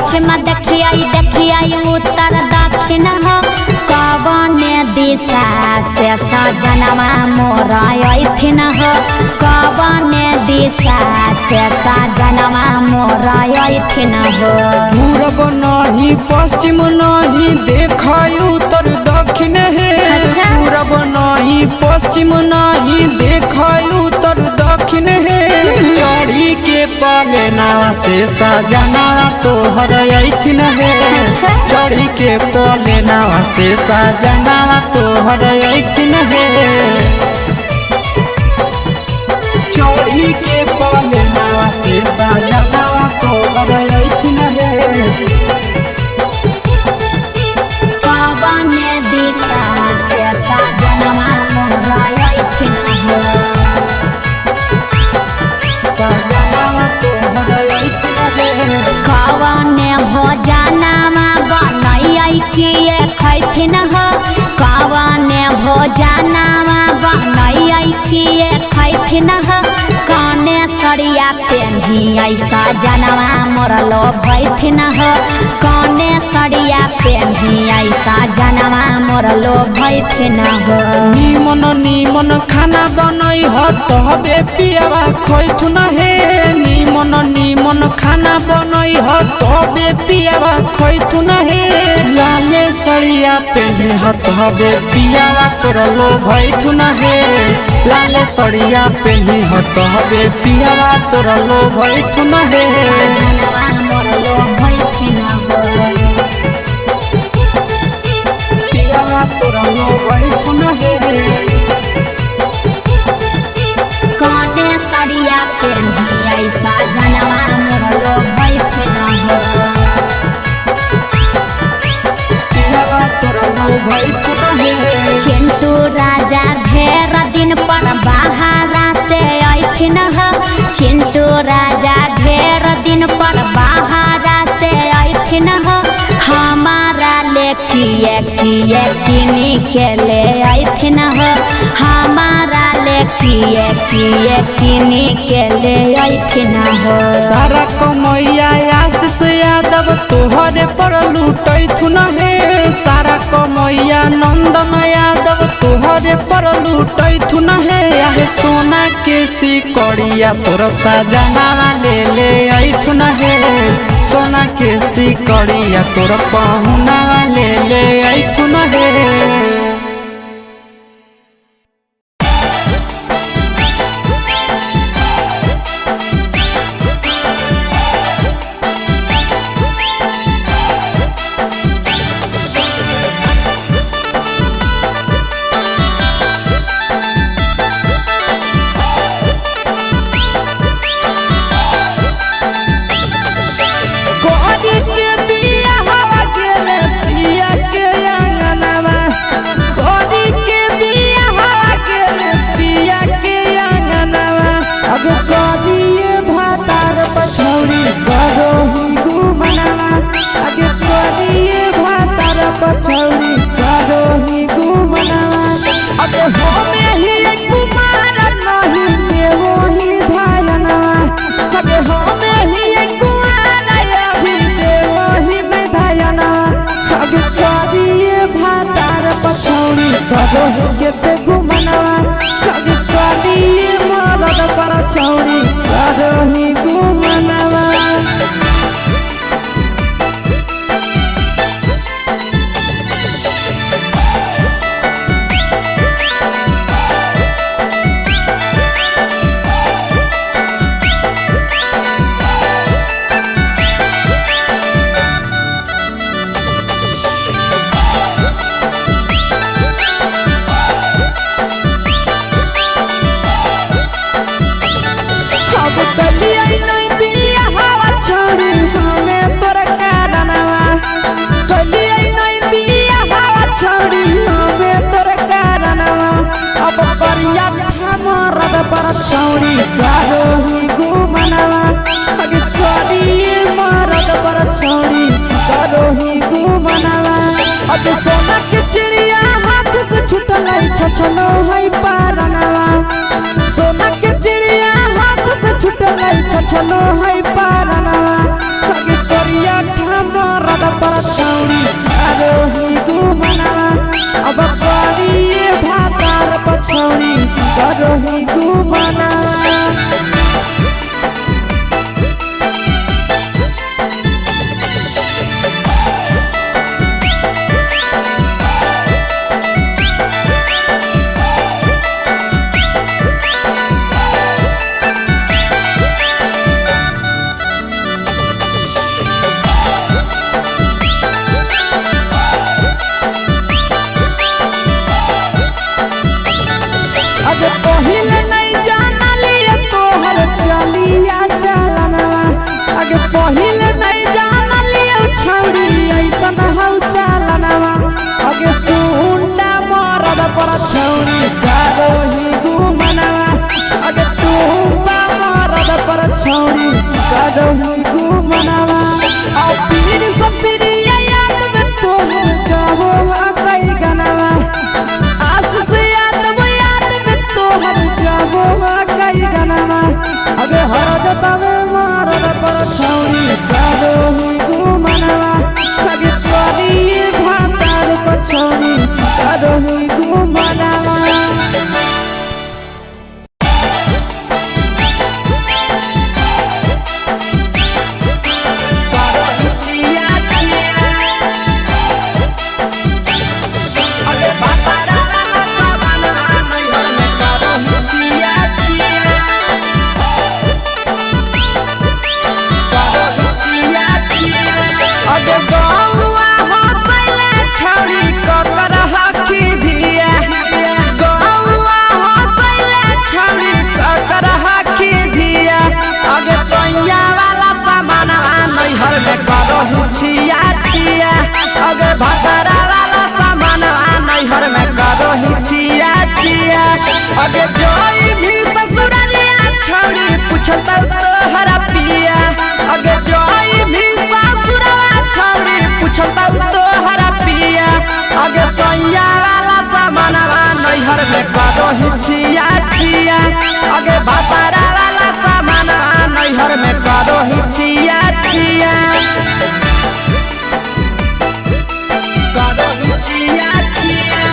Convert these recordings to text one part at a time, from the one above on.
पश्चिम देखियाई उत्तर दक्षिण हो कवन दिशा से सजनवा मोर अइथिन हो कवन दिशा से सजनवा मोर अइथिन हो। पूरब नहीं पश्चिम नहीं देखाई उत्तर दक्षिण है। पूरब नहीं पश्चिम नहीं देखाई उत्तर दक्षिण है। चढ़ी के पलेना से सजना तोहर अइथिन है। चढ़ी के पलेना से सजना तोहर अइथिन है। चढ़ी के पलेना से सजना तोहर अइथिन है। कवन दिशा से सजनवा मोर अइथिन हो कवन भोजनमा बनैयै किए खैथिन हो कवन भोजनमा बनैयै किए खैथिन हो कने सरिया पेन्हियै सजनवा मोर लोभैथिन हो कने सरिया पेन्हियै सजनवा मोर लोभैथिन हो। निमन निमन खाना बनई हो तबे पियावा खैथुन हे। निमन निमन खाना बनई हो तबे पियावा खैथुन हे। लाले सड़िया पेन्हे हो तबे पियावा तोर लोभैथुन हे। लाले सड़िया पेन्हे हो तबे पियावा तोर लोभैथुन हे। पियावा तोर लोभैथुन हे। कने सरिया पेन्हियै सजनवा मोर लोभैथिन हो पियावा तोर लोभैथुन हे। चिंटू राजा ढेर दिन पर बाहरा से अइथिन हो चिंटू राजा ढेर दिन पर बाहरा से अइथिन हो हमारा ले किए किए किनी के ले अइथिन हो हमारा ले किए किए किनी के ले अइथिन हो। सारा कमैया आशीष यादव तोहरे पर लूटैथुन हे। सारा कमैया नंदन यादव तोहरे पर लूटैथुन हे। आहे सोना के सिकड़िया तोर सजना ले अइथुन हे। सोना के सिकड़िया तोर पहुना ले अइथुन हे। पछौड़ी करो ही घुमना अब हमें ही कुमार नहीं देवो ही धायना अब हमें ही कुमार अभी देवो ही में धायना अब करिए भातार पछौड़ी करो ही के घुमना अब करिए मरद पछौड़ी करो ही घुमना। छौड़ी करो ही घुमनवा अगे करिए मरद पर छौड़ी करो ही घुमनवा अगे सोना के चिड़िया हाथ से छूटल छछनो है पारनवा सोना के चिड़िया हाथ से छूटल छछनो है पारनवा अगे करिया पर छौरी करोही घुमनवा अब करिए भातार पर छौरी करोही घुमनवा। पहिले नहीं जाना लिया तोहर चलिया चलनवा आगे पहिले नहीं जाना लिया छौरी ऐसन हौ चलनवा आगे सुंडा मरद पर छौरी करोही घुमनवा आगे टूपा मरद पर छौरी करोही घुमनवा और पीर सब पीरिया याद में तोहर जाबो कई गनवा आशीष कई गनवा अगे हर जतवे मारद पर छौरी करोही घुमनवा अगे तोरी भातार पर छौरी करोही घुमनवा। अगे भतरा वाला सामान नैहर में करोही छिया छिया अगे जोई भी ससुरलिया छौरी पूछता तोहरा पिया अगे जोई भी ससुरवा छौरी पूछता तोहरा पिया अगे सैया वाला सामान नैहर में करोही छिया छिया अगे भतरा वाला सामान नैहर में करोही छिया छिया करोही छिया छिया।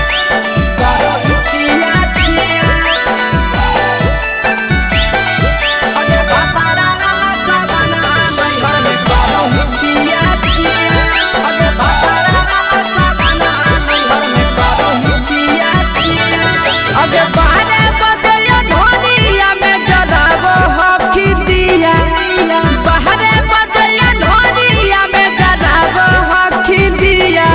करोही छिया छिया अगे भतरा वाला सामान नैहर में करोही छिया छिया अगे भतरा वाला सामान नैहर में करोही छिया छिया अगे बारे बदलिया ढोलिया में जलाबो हकी दिया बाहरे बदलिया ढोलिया में जलाबो हकी दिया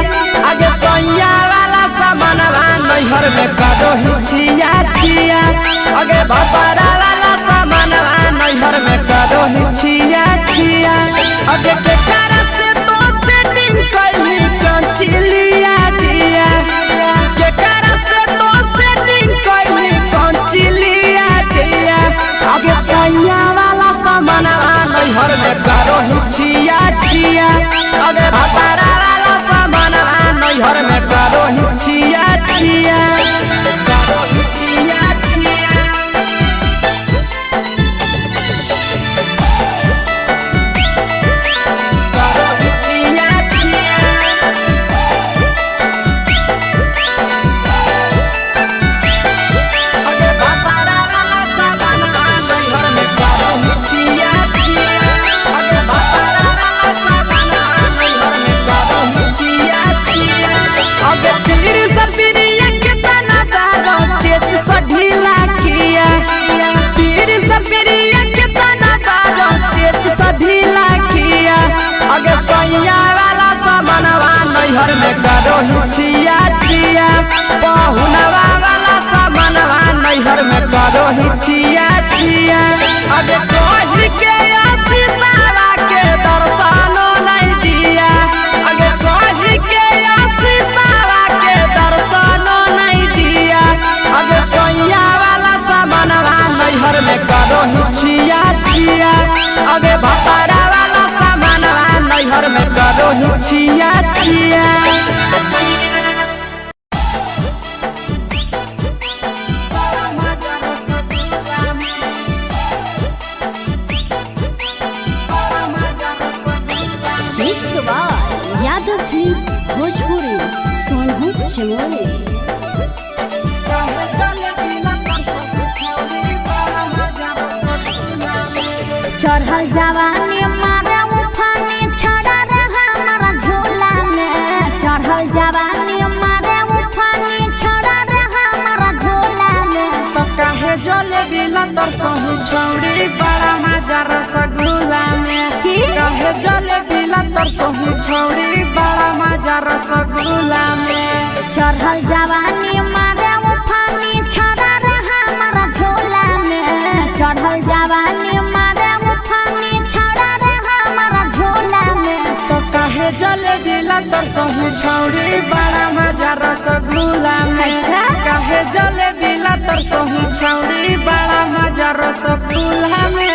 आगे सैया वाला सामान नैहर में करोही छिया छिया आगे भतरा वाला सामान नैहर में करोही छिया छिया आगे केकरा से तो सेटिंग करली कंचिलिया दिया केकरा से तो सेटिंग करली कंचिलिया दिया आगे सैया वाला सामान नैहर में करोही छिया छिया आगे भतरा वाला सामान नैहर में करोही छिया छिया करोही छिया छिया। करोही छिया छिया अगे भतरा वाला सामान नैहर में करोही छिया छिया अगे भतरा वाला सामान नैहर में करोही छिया छिया अगे तीर सपिरिया कितना दारो तेज सढीला किया तीर सपिरिया कितना दारो तेज सढीला किया अगे सैया वाला सामानवा नैहर में करोही छिया छिया पहुनवा वाला सामानवा नैहर में करोही छिया छिया अगे कोही के आशीषवा के दर्शनो नहीं दिया अगे कोही के आशीषवा के दर्शनो नहीं दिया अगे सैया वाला सामानवा नैहर में करोही छिया छिया अगे भतरा वाला सामानवा नैहर में करोही छिया छिया। चमोली। चढ़ल जवानी मारे उफानी छड़ा रे हमारा झोला में। चढ़ल जवानी मारे उफानी छड़ा रे हमारा झोला में। तो काहे जले बिला तर सही छौड़ी बड़ा मजा रसगुल्ला में। काहे जले बिला तर सही छौड़ी बड़ा मजा रसगुल्ला में। चढ़ल जवानी मारे उफानी छड़ा रे हमारा झोला में। चढ़ल जवानी मारे उफानी छड़ा रे हमारा झोला में। तो काहे जले बिला तर सही छौड़ी बड़ा मजा रसगुल्ला में। काहे जले बिला तर सही छौड़ी बड़ा मजा रसगुल्ला में।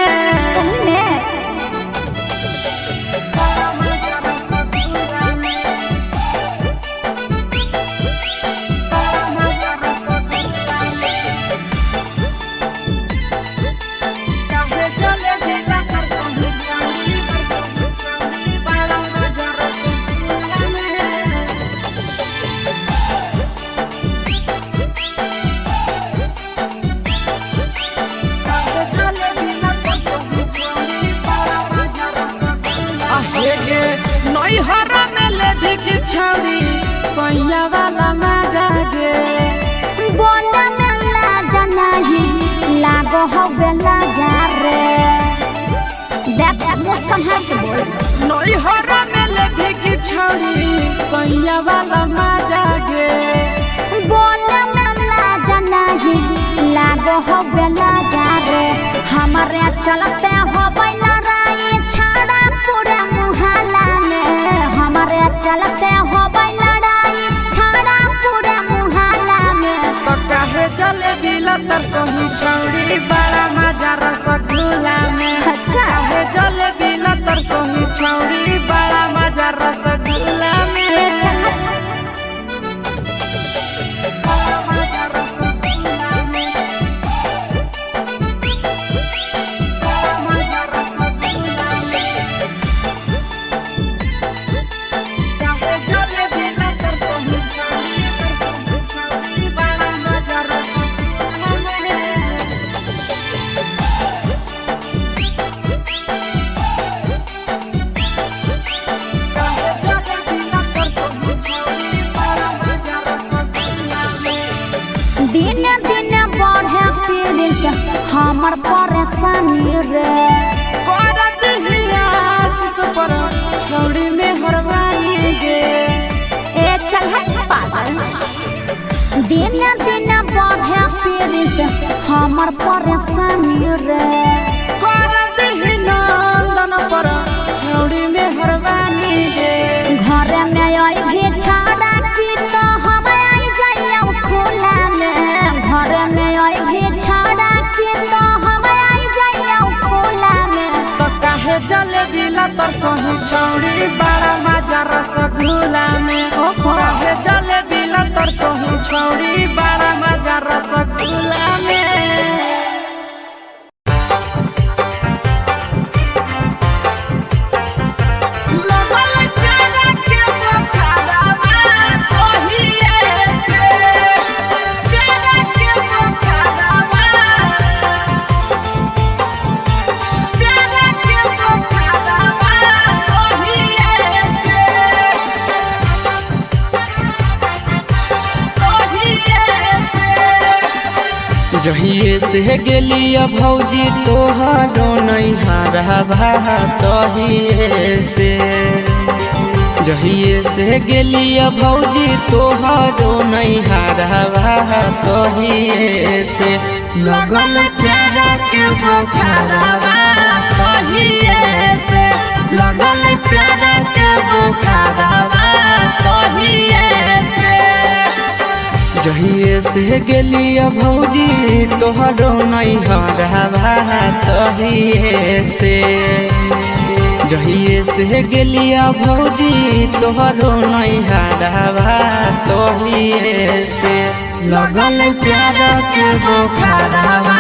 हरा में ले भी की छौड़ी सैया वाला मजा गे। बोला में लाजा नहीं लागो हो बेला जा रे। देख मुस्कान है के बोल। नई हरा में ले भी की छौड़ी सैया वाला मजा गे। बोला में लाजा नहीं लागो हो बेला जा रे। हमारे चलते हो बैला राई छाड़ा पूरे मुहल्ला में। हमारे चलते हो लड़ाई छाड़ा पूरे मुहल्ला में। तो काहे जले बिला तर सही छौड़ी बड़ा मजा रसगुल्ला में। काहे जले बिला तर सही छौड़ी बड़ा मजा रसगुल्ला में। दिन दिन बढ़े पीड़ित हमर परेशानी रे। करत हियास पर छौड़ी में हरवानी गे। ए चल हट पागल। दिन दिन बढ़े पीड़ित हमर परेशानी रे। करत ही नंदन पर छौड़ी में हरवानी गे। घर में आई भी छाड़ा की तो हम आई जाइया खुला में। घर में आई भी छाड़ा की तो हम आई जाइया खुला में। तो काहे जले बिला तर सही छौड़ी बड़ा मजा रसगुल्ला में। काहे जले बिला तर सही छौड़ी बड़ा मजा रसगुल्ला में। जहिए से गेलिया भौजी तोहारो नैहरा भा तहिए से। जहिए से गेलिया भौजी तोहारो नैहरा भा तहिए से। लगल प्यारा के बोखारवा तहिए से। लगल प्यारा के बोखारवा तहिए से। जहिए से गेलिया भौजी तोहरो नैहरा भा तहिए से। जहिए से गेलिया भौजी तोहरो नैहरा भा तहिए से। लगल प्यारा के बोखारवा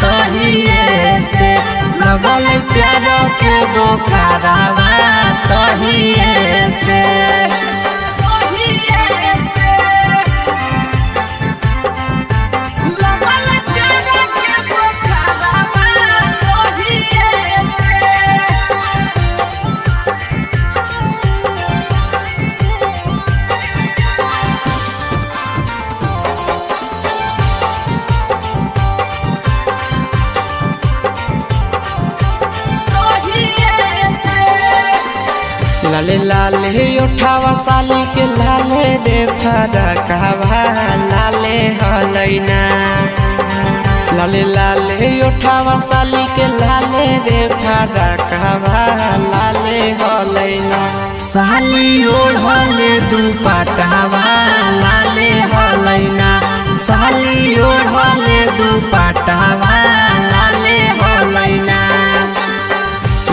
तहिए से। लगल प्यारा के बोखारवा तहिए से। लाले लाले उठावा साली के लाले रे फरकवा लाले हलैना लाले लाले उठावा साली के लाले रे फरकवा लाले हलैना साली ओढ़ले दुपट्टावा लाले हलैना साली ओढ़ले दुपट्टावा लाले हलैना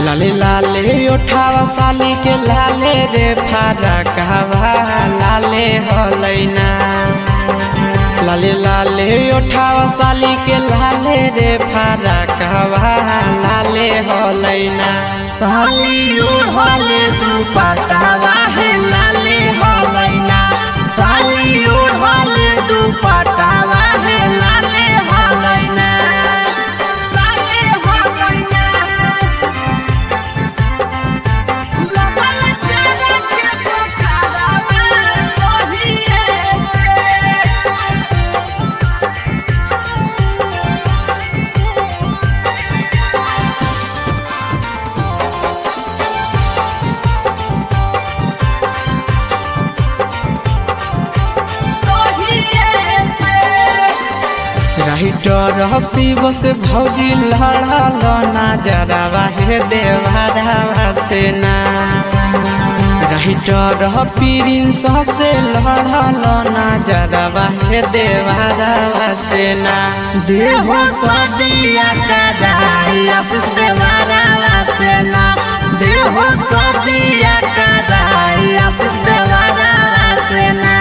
लाले लाले उठावा साली के लाले रे फरकवा लाले हलैना लाले लाले उठावा साली के लाले रे फरकवा लाले हलैना साली ओढ़ले दुपट्टावा है लाले हलैना साली ओढ़ले दुपट्टावा है लाले हलैना लाले हलैना लगल तेरे के पोखरवा ओहिए राइटर हसीब से भौजी लड़ल नजरवा हे देवरवा से ना राइटर प्रिंस से लड़ल नजरवा हे देवरवा से ना देहो सदिया कराई आशीष देवरवा से ना देहो सदिया कराई आशीष देवरवा से ना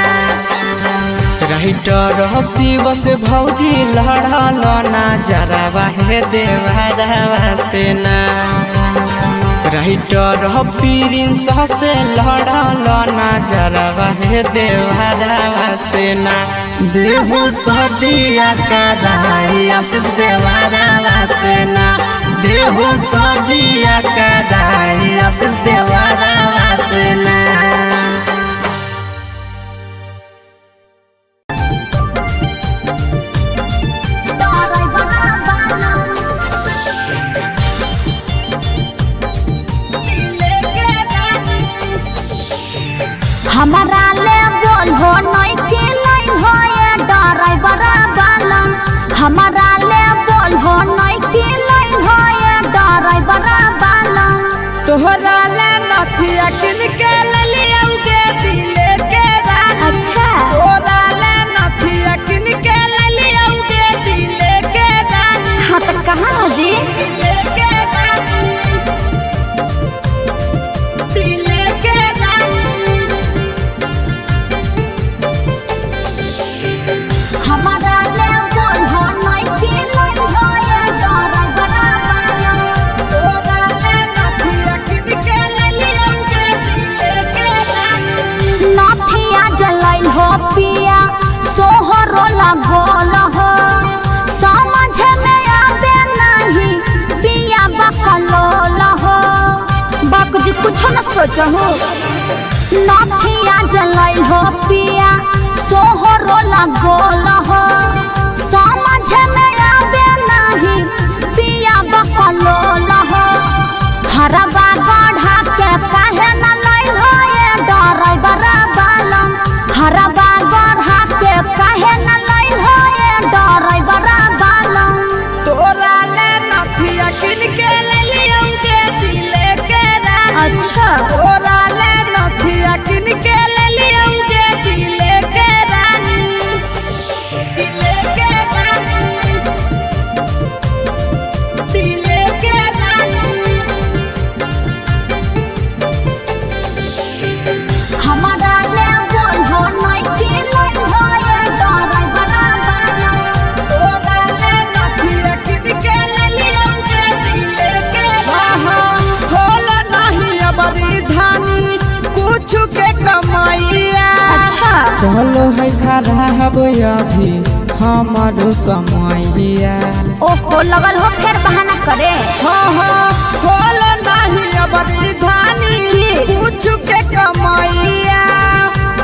राइटर हसीब से भौजी लड़ल नजरवा हे देवरवा से ना राइटर प्रिंस से लड़ल नजरवा हे देवरवा से ना देहो सदिया कराई आशीष देवरवा से ना देहो सदिया कराई आशीष देवरवा से ना हमारा ले बोल हो नहीं के लाइन हो ये ड्राइवर वाला हमारा ले बोल हो नहीं के लाइन हो ये ड्राइवर वाला तोहरा ले नथिया किन के ललियौगे दिले के रानी अच्छा तोहरा ले नथिया किन के ललियौगे दिले के रानी हाँ तो कहाँ जी दिले के रानी दिले के रानी हमारा ले बोल हो नहीं के लाइन हो ये ड्राइवर वाला तोहरा ले नथिया किन के ललियौगे दिले के रानी नथिया जलाइल हो पिया सोहरो लगोल हो समझ में आवे नहीं पिया बकलोल हो बाबूजी कुछ न सोचो नथिया जलाइल हो पिया सोहरो लगोल हो समझ में आवे नहीं पिया बकलोल हो हरबा गढ़ा के काहे न लाइल हो ये ड्राइवर वाला हरबा गढ़ा के काहे न लाइल हो ये ड्राइवर वाला तोहरा ले नथिया किन के ललियौगे दिले के रानी अच्छा तोहरा ले नथिया किन के ललियौगे दिले के रानी दिले के रानी दिले के रानी हमारा ले बोल हो नहीं के लाइन हो ये ड्राइवर वाला तोहरा ले नथिया किन के ललियौगे दिले के रानी खोल नहीं अबरी धानी कुछ के कमाइया अच्छा चलो है खराब अभी हमारो समैया ओहो लगल हो फिर बहाना करे हाँ खोल नहीं अबरी धानी कुछ के कमाइया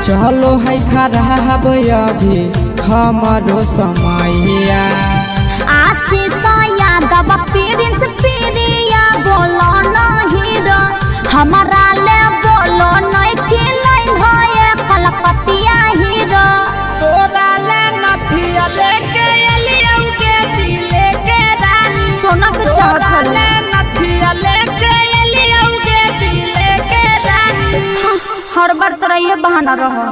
चलो है खराब अभी हमारो समैया आशीष यादव प्रिंस प्रिया बोलो नहीं रो हमारा ले बोलो बहाना रहो।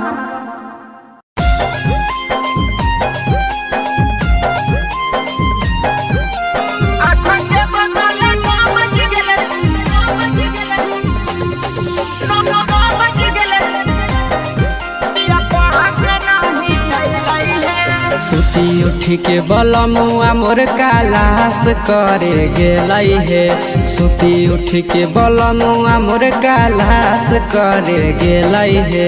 सुती उठी के बलमुआ मोर कालास करे गेलै हे। सुती उठी के बलमुआ मोर कालास करे गेलै हे।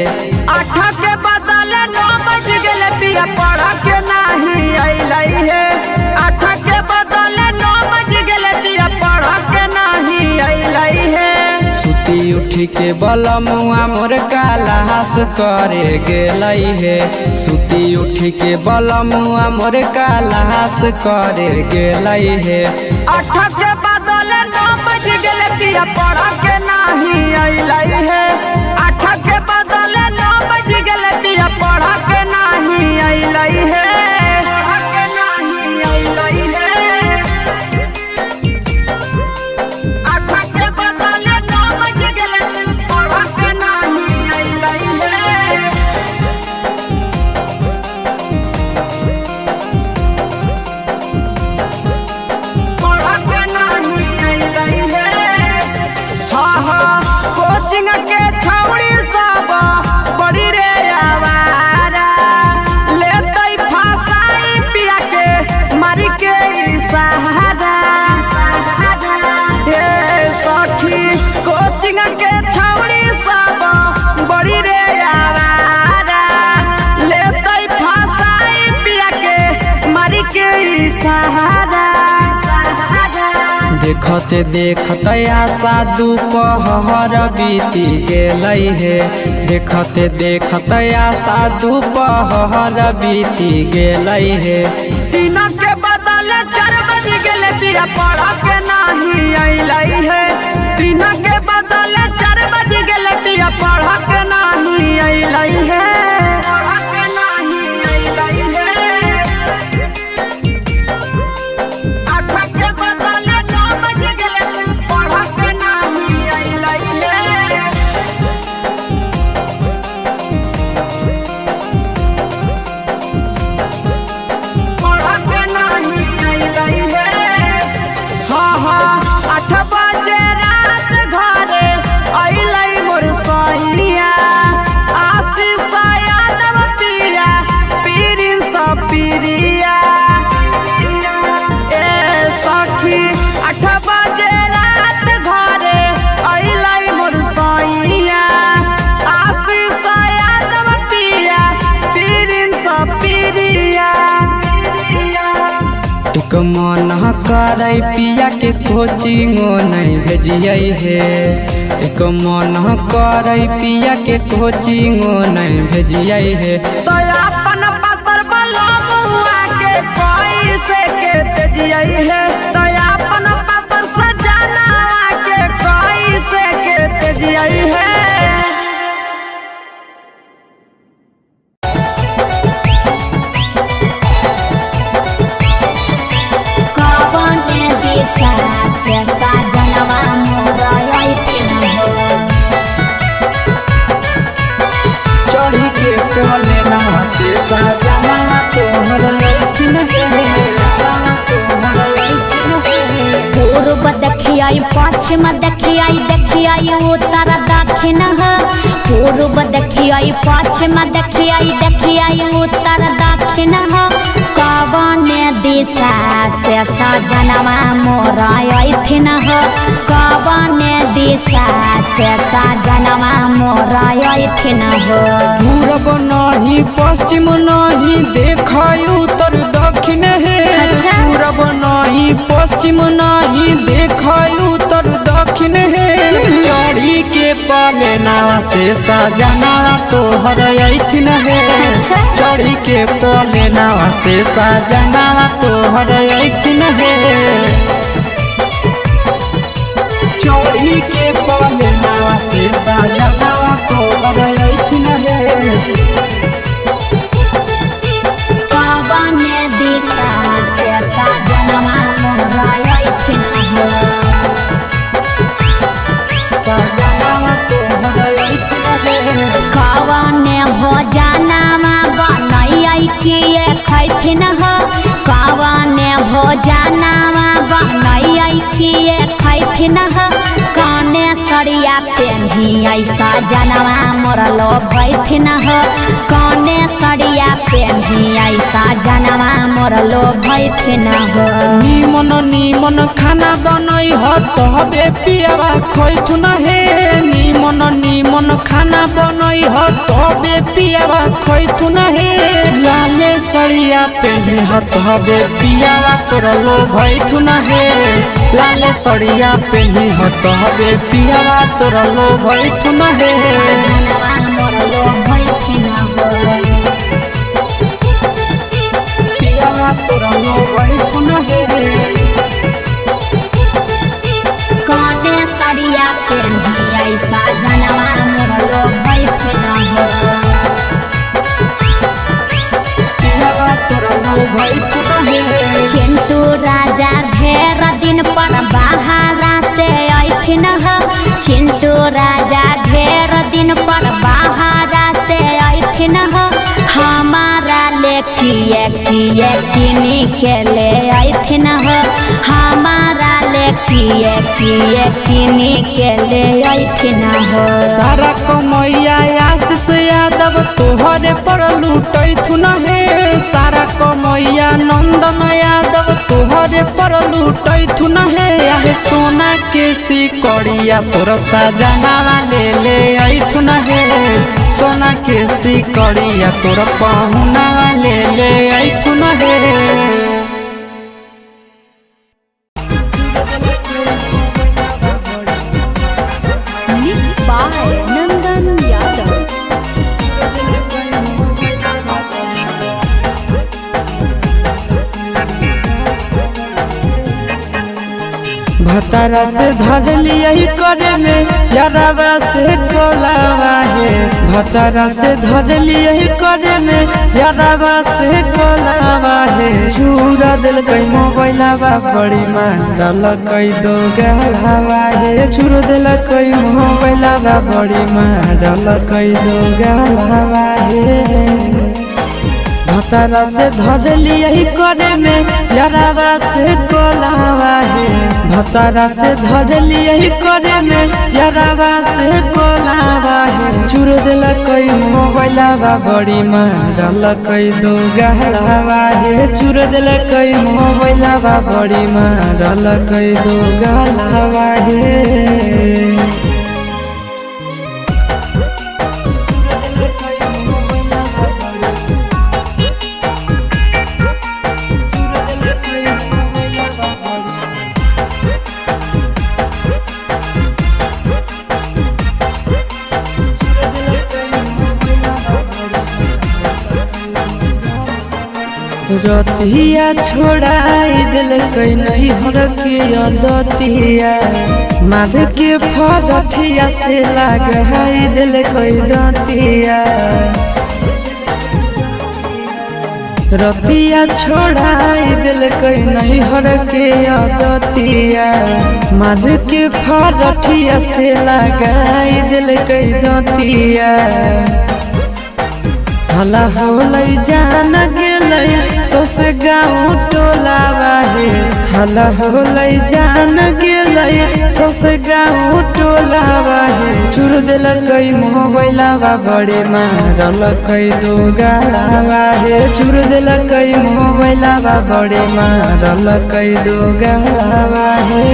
8 के बदले 9 बज गेले पिया पढ़ के नहीं अइलै हे। 8 के बदले 9 बज गेले पिया पढ़ के नहीं अइलै हे। सुती उठी के बलमुआ मोर कालास करे गेलै हे। सुती उठी के बलमुआ मोर कालास करे गेलै हे। 8 के बदले 9 बज गेले पिया पढ़ के नहीं अइलै हे। 8 के बदले 9 बज गेले पिया पढ़ के नहीं अइलै हे। पढ़ के नहीं अइलै हे। 8 के बदले 9 बज गेले पढ़ के नहीं अइलै हे। कोचिंग के छौड़ी सब बड़ी रे आवारा लेतै फसाई पिया के मारी के सहारा। हे सखी कोचिंग के छौड़ी सब बड़ी रे आवारा लेतै फसाई पिया के मारी के सहारा। देखते देखते आशा दोपहर बीती गेलै हे। देखते देखते आशा दोपहर बीती गेलै हे। 3 के बदले 4 बज गेले पिया पढ़ के नहीं अइलै हे। 3 के बदले 4 बज गेले पिया पढ़ के नहीं अइलै हे। पढ़ के नहीं अइलै हे। 8 के बदले 9 बज गेले पढ़ के नहीं अइलै हे। पढ़ के नहीं अइलै हे। 8 बजे रात घरे अइलै मोर सैया। आशीष यादव पिया पीरिन सब पिरिया। ए सखी 8 बजे रात घरे अइलै मोर सैया। आशीष यादव पिया पीरिन सब पिरिया। एक मन करे पिया के कोचिंगो नहीं भेजियै हे। एक मन करे पिया के कोचिंगो नहीं भेजियै हे। तो अपन पतर बलमुआ के कैसे के तेजियै हे। तो अपन पतर सजना के कैसे के तेजियै हे। कवने दिशा से साजनवा मोर अइथिन हो। चढ़ी के कोले ना से सजना तोहर लइथिन हे। पूर्व देखियै पश्चिम देखियै देखियै उत्तर दक्षिण हो। पूर्व देखियै पश्चिम देखियै देखियै उत्तर दक्षिण हो। कवने दिशा से सजनवा मोर अइथिन हो। कवने दिशा से सजनवा मोर अइथिन हो। पूरब नहीं पश्चिम नहीं देखै उत्तर दक्षिण हे। अच्छा। पूरब नहीं पश्चिम नहीं देखै उत्तर दक्षिण हे। चढ़ी के पलेना से सजना तोहर अइथिन हे। अच्छा। चढ़ी के पलेना से सजना तोहर अइथिन हे। चढ़ी के पलेना से सजना तोहर अइथिन हे। कवने दिशा से सजनवा मोर अइथिन हो। सजना तोहर अइथिन हे। कवने बैठिन ह कौने सड़िया पेन्ही ऐसा जनवा मोरलो बैठिन ह कौने सड़िया पेन्ही ऐसा जनवा मोरलो बैठिन ह निमन निमन खाना बनई ह तबे पियावा खैथुन हे निमन निमन खाना बनई ह तबे पियावा खैथुन हे लाले सड़िया पेन्ही ह तबे पियावा तोरलो भैथुन हे लाले सड़िया पेन्ही ह तबे पियावा तोरलो भैथुन हे जनवा मोरलो बैठिन ह पियावा तोरलो भैथुन हे कौने सड़िया पेन्ही ऐसा जनवा मोरलो बैठिन ह पियावा तोरलो भैथुन हे चिंटू राजा ढेर दिन पर बाहरा से ऐठिन ह चिंटू राजा ढेर दिन पर बाहरा से ऐठिन ह हमारा ले किए किए किनी के ले ऐठिन ह हमारा ले किए किए किनी के ले ऐठिन ह सारा कमैया आशीष यादव तोहरे पर लूटैथुन हे सारा कमैया नंदन यादव तोहरे पर लूटैथुन हे आहे सोना के सिकड़िया तोर सजनावा ले ऐथुन हे सोना के सिकड़िया तोर पहुनावा ले ऐथुन हे Mixed by Nandan Yadav. भतारा से धर लिया करे में यारावा से कोलावा है भतारा से धर लिया करे में यारावा से कोलावा है चूरा दिल कई मोबाइलावा बड़ी मांडल कई दो गलावा है चूर दिल कई मोबाइलावा बड़ी मांडल कई दो गलावा है भतारा से धर लिया करे में यारावा से कोलावा है भतारा से धर लिया करे में यारावा से कोलावा है चूर दिल कई मोबाइलावा बड़ी मारल कई दो गहलावा है चूर दिल कई मोबाइलावा बड़ी मारल कई दो गहलावा है रतिया छोड़ाई दिल कई नहीं हर के दतिया मार के फरठिया से लगाई दिल कई दतिया रतिया छोड़ाई दिल कई नहीं हर के दतिया मार के फरठिया से लगाई दिल कई दतिया हला होलै जान गेलै सस गाँव टोलावा हे हला होलै जान गेलै सस गाँव टोलावा हे चूर दिल कई मोबाइलावा बड़े मारल कई दो गलावा हे चूर दिल कई मोबाइलावा बड़े मारल कई दो गलावा हे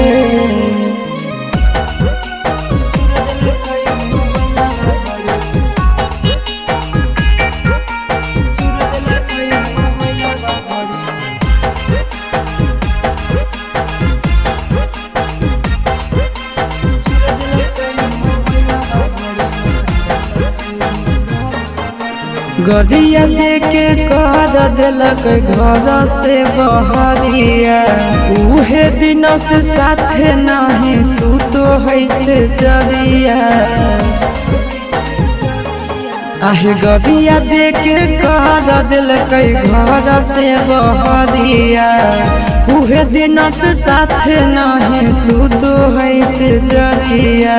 गरिया लेके कर दिलक घर से बहरिया उहे दिन से साथे नहीं सुतो है से जरिया आहे गरिया देके कर दिलक घर से बहरिया उहे दिन से साथे नहीं सुतो है से जरिया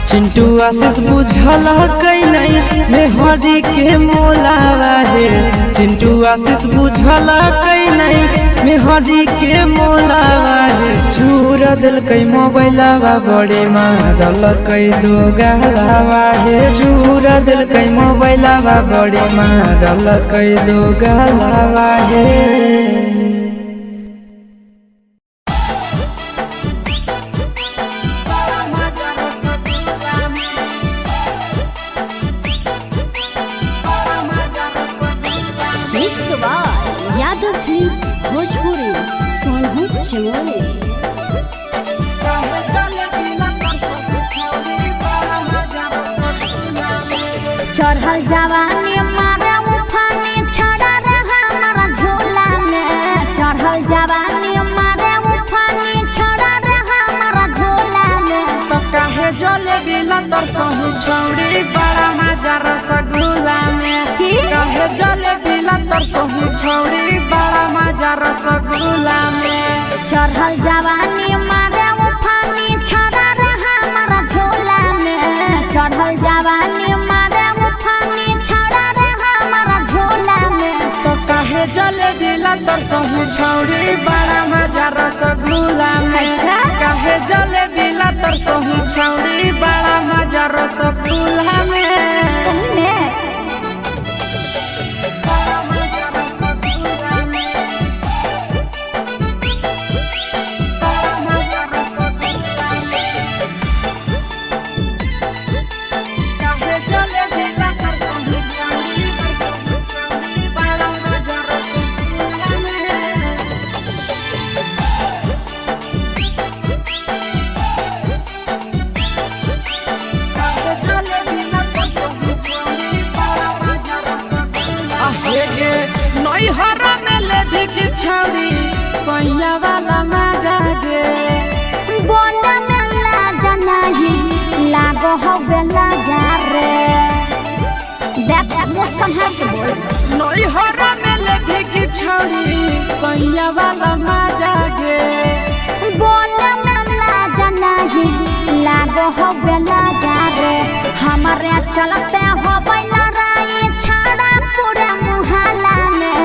चिंटू आशीष बुझल कई नहीं मेहरी के मोलावा है। चिंटू आशीष बुझल कई नहीं मेहरी के मोलावा है। चूर दिल कई मोबाइलावा बड़े मारल कई दो गलावा है। चूर दिल कई मोबाइलावा बड़े मारल कई दो गलावा है। यादव फिल्म्स भोजपुरी सोनू चमोली। चढ़ल जवानी मारे उफानी छड़ा रे हमारा झोला में। चढ़ल जवानी मारे उफानी छड़ा रे हमारा झोला में। तो काहे जले बिला तर सहु छौड़ी बड़ा मजा रसगुल्ला में। काहे जले बिला तर सहु छौड़ी बड़ा मजा रसगुल्ला में। चढ़ल जवानी मारे उफानी छड़ा रे हमारा झोला में। चढ़ल जवानी मारे उफानी छड़ा रे हमारा झोला में। तो काहे जले बिला तर सहु छौड़ी बड़ा मजा रसगुल्ला में। काहे जले बिला तर सहु छौड़ी बड़ा मजा रसगुल्ला में। छौड़ी सोया वाला मजा दे बोला में लाजा नहीं लागो हो बेला जा रे। देख वो संभाल के बोल। नई हरा में लेके की छौड़ी सोया वाला मजा दे बोला में लाजा नहीं लागो हो बेला जा रे। हमारे चलते हो बैला राई छाड़ा पूरे मुहल्ला में।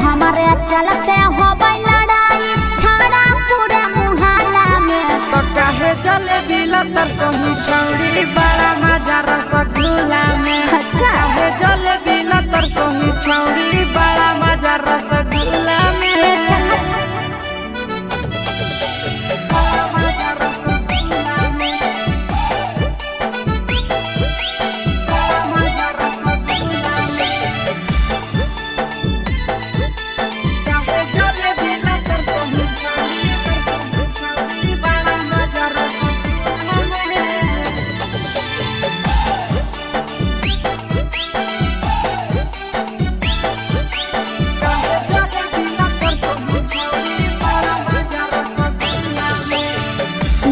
हमारे चलते हो बैला राई छाड़ा पूरे मुहल्ला में। तो काहे जले बिला तर सहु छौड़ी बड़ा मजा रसगुल्ला में। काहे जले बिला तर सहु छौड़ी बड़ा मजा रसगुल्ला में।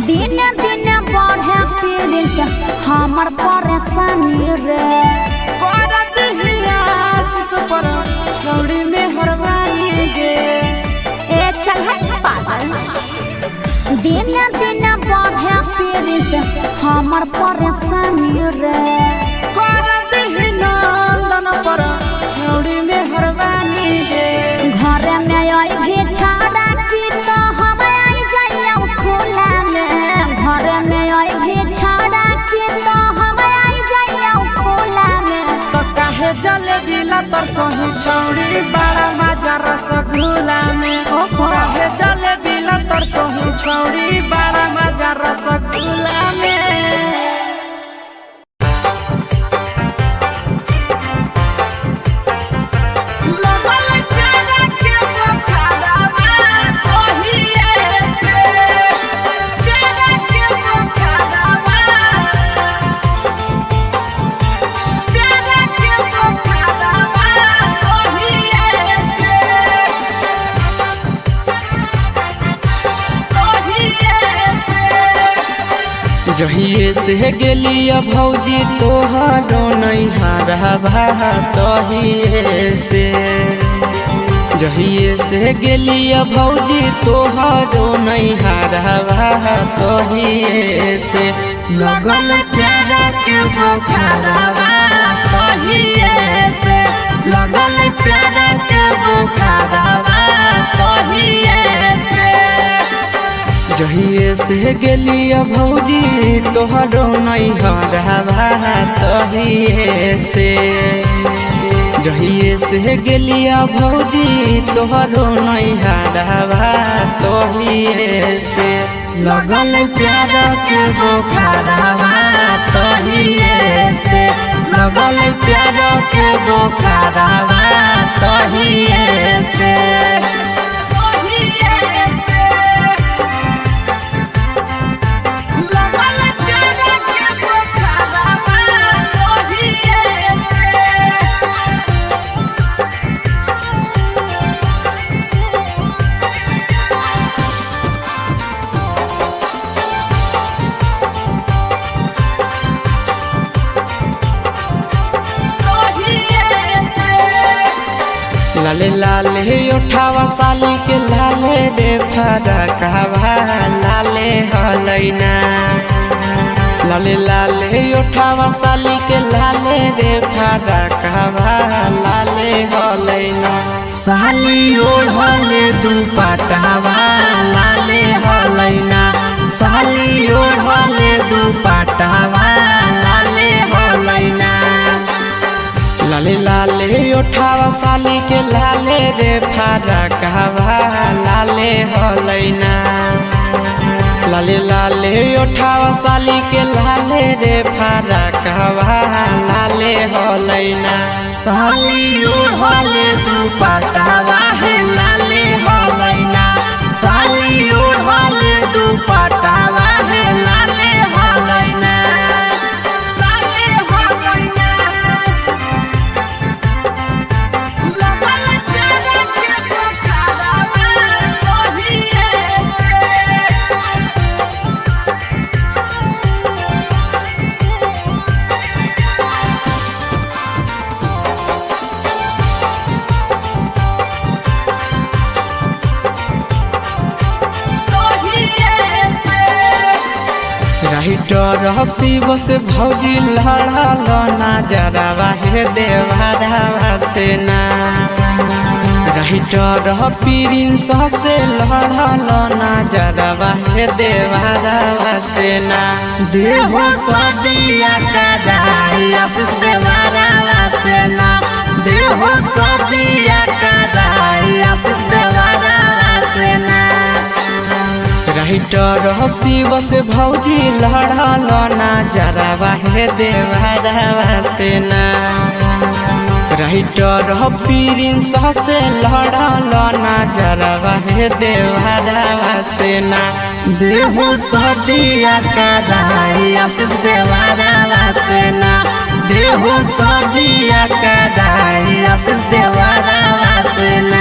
दिन दिन बढ़े पीड़ित हमर परेशानी रे। करत हियास पर छौड़ी में हरवानी गे। ए चल पागल। दिन दिन बढ़े पीड़ित हमर परेशानी रे। करत नंदन पर छौड़ी में हरवानी गे। घर में आई भी छाड़ा की तो हम आई जाइए खुला में। घर में आई भी छाड़ा की तो हम आई जाइए खुला में। तो काहे जले बिला तर सहु छौड़ी बड़ा मजा रसगुल्ला में। काहे जले बिला तर सहु छौड़ी बड़ा मजा रसगुल्ला में। जहिए से गेली भौजी तोहरो नैहरा भा तहिए से। जहिए से गेली भौजी तोहरो नैहरा भा तहिए से। लगल प्यार के बुखारवा कहिए से लगल प्यार के बुखारवा कहिए से जहिए से गेलिया भौजी तोहरो नैहरवा तहिए से जहिए से गेलिया भौजी तोहरो नैहरवा तहिए से लगल प्यार के बुखारवा तहिए से लगल प्यार के बुखारवा तहिए से लाले लाले उठावा साली के लाले रे फरकवा लाले हलैना लाले लाले उठावा साली के लाले रे फरकवा लाले हलैना साली ओढ़ले दुपट्टावा लाले हलैना साली ओढ़ले दुपट्टावा लाले हलैना लाले लाले उठावा साली के लाले रे फरकवा लाले हलैना लाले लाले उठावा साली के लाले रे फरकवा लाले हलैना साली ओढ़ले दुपट्टावा है लाले हलैना साली ओढ़ले दुपट्टावा है लाले हलैना लाले हलैना लगल प्यार के बुखारवा कहिए से राइटर हसीब से भौजी लड़ल नजरवा हे देवरवा से ना राइटर प्रिंस से लड़ल नजरवा हे देवरवा से ना देहो सदिया कदाई आशीष देवरवा से ना देहो सदिया कदाई आशीष देवरवा से ना राइटर हसीब से भौजी लड़ल नजरवा हे देवरवा से ना राइटर प्रिंस से लड़ल नजरवा हे देवरवा से ना देहो सदिया कदाई आशीष देवरवा से ना देहो सदिया कदाई आशीष देवरवा से ना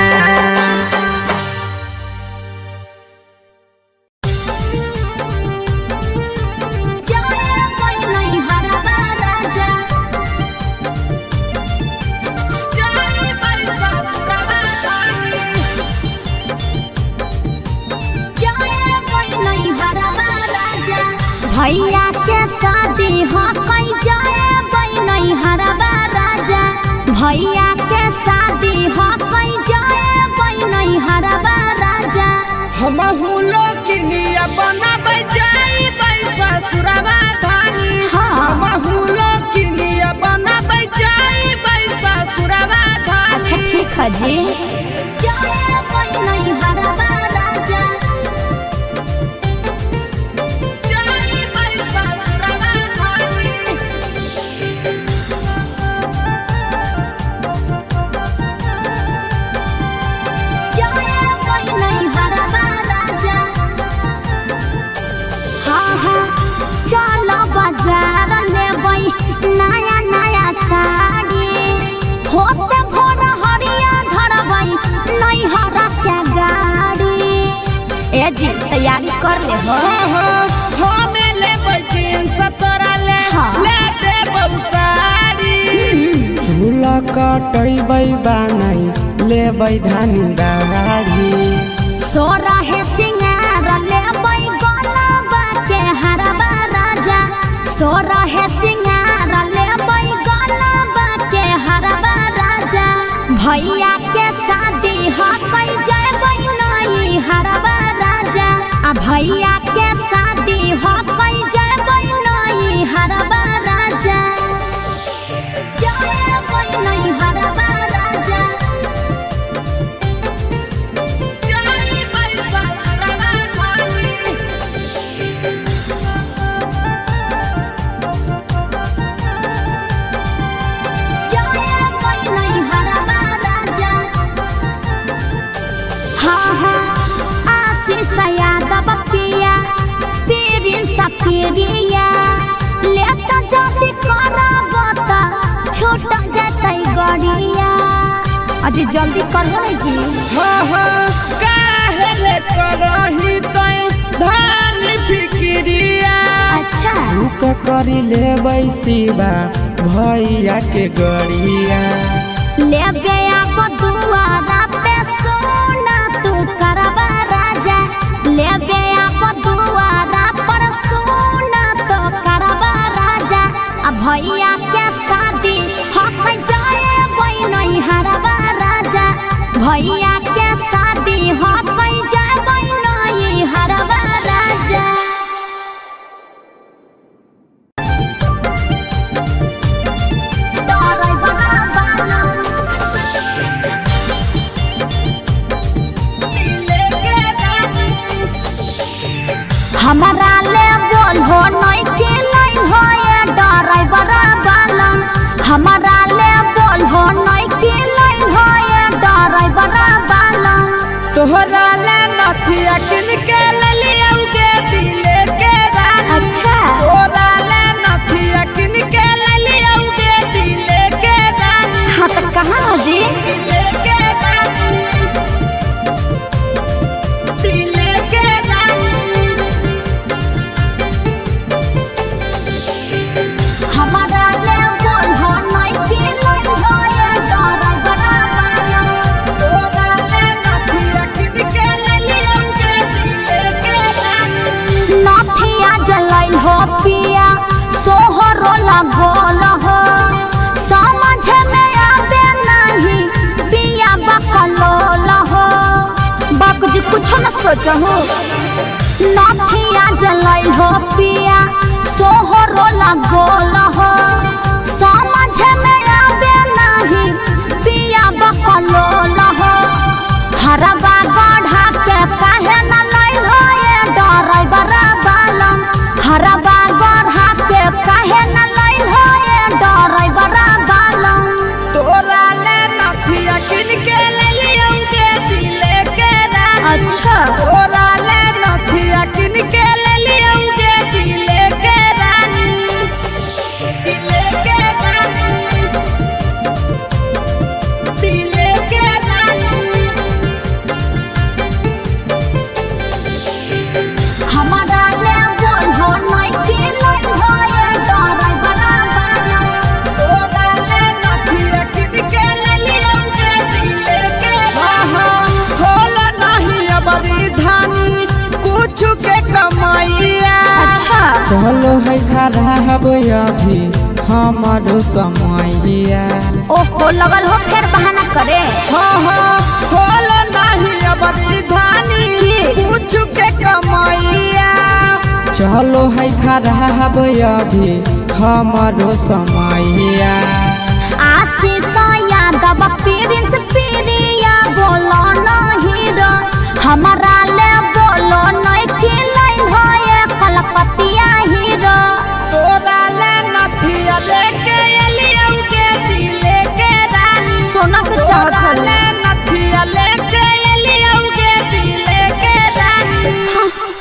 भैया के शादी हो कई जाए नहीं हरबा राजा भैया के शादी हो कई जाए नहीं हरबा राजा हम हुलो किनिया बनाबै जाई ससुरवा धानी हम हुलो किनिया बनाबै जाई ससुरवा धानी अच्छा ठीक है जी जाए नहीं हरबा राजा बाजार लेबै नया नया साड़ी होते भोर हरिया धरबै नहीं हरा के गाड़ी ए जी तैयारी कर ले हो हमें लेबै जींस तोरा ले ले देबौ साड़ी झूला कटैबै बानै लेबै धानी दाढ़ी सोरा है सिंगार लेबै गलबा के हरबा राजा सफिरिया लेता जल्दी करबता छूट जातै गड़िया अजी जल्दी करहो रे जी काहे ले करही तै धान फिक्रिया अच्छा रुक करी ले बैसीबा भैया के गड़िया लेबे आब दुआरा पे सोना तू करबा राजा लेबे आब दुआरा पर सोना तो करबा राजा आ भैया के शादी हक जाए बई हरबा राजा भैया के शादी हक जाए बई हरबा राजा हमारा ले बोल हो नहीं के लाई हो ये ड्राइवर वाला हमारा ले बोल हो नहीं के लाई हो ये ड्राइवर वाला तोहरा ले नथिया किन के ललियौगे दिले के रानी अच्छा तोहरा ले नथिया किन के ललियौगे दिले के रानी हाँ तो कहाँ हो जी दिले के रानी दिले के रानी हमारा ले बोल हो नहीं के लाई हो ये ड्राइवर वाला तोहरा ले नथिया किन के ललियौगे दिले के रानी नाथिया जलाई हो पिया सोहरो लगोल हो समझ में आवे नहीं पिया बकलोल हो बाप जी कुछ न सोचो नाथिया जलाई हो पिया सोहरो लगोल हो समझ में आवे नहीं पिया बकलोल हो हरबा गढ़ा के काहे न लाई हो ये ड्राइवर वाला हरबा गढ़ा के काहे न लाई हो ये ड्राइवर वाला तोहरा ले नथिया किन के ललियौगे दिले के रानी अच्छा तोहरा ले नथिया किन के ललियौगे दिले के रानी दिले के रानी दिले के रानी हमारा ले बोल हो नहीं के लाई हो ये ड्राइवर वाला तोहरा ले नथिया किन के ललियौगे दिले के रानी खोल नहीं अबरी धानी कुछ के कमाइया अच्छा चलो है खराब अभी हमारो समैया ओहो लगल हो फिर बहाना करे खोल नहीं अबरी धानी कुछ के कमाइया चलो है खराब अभी हमारो समैया आशीष यादव प्रिंस प्रिया बोलो नहीं रो हमारा ले बोलो नहीं के लाई हो ये कलपतिया हीरो तोरा ले नथिया लेके एलियौगे दिले के रानी सोना के तोरा चढ़ल ले नथिया लेके एलियौगे दिले के रानी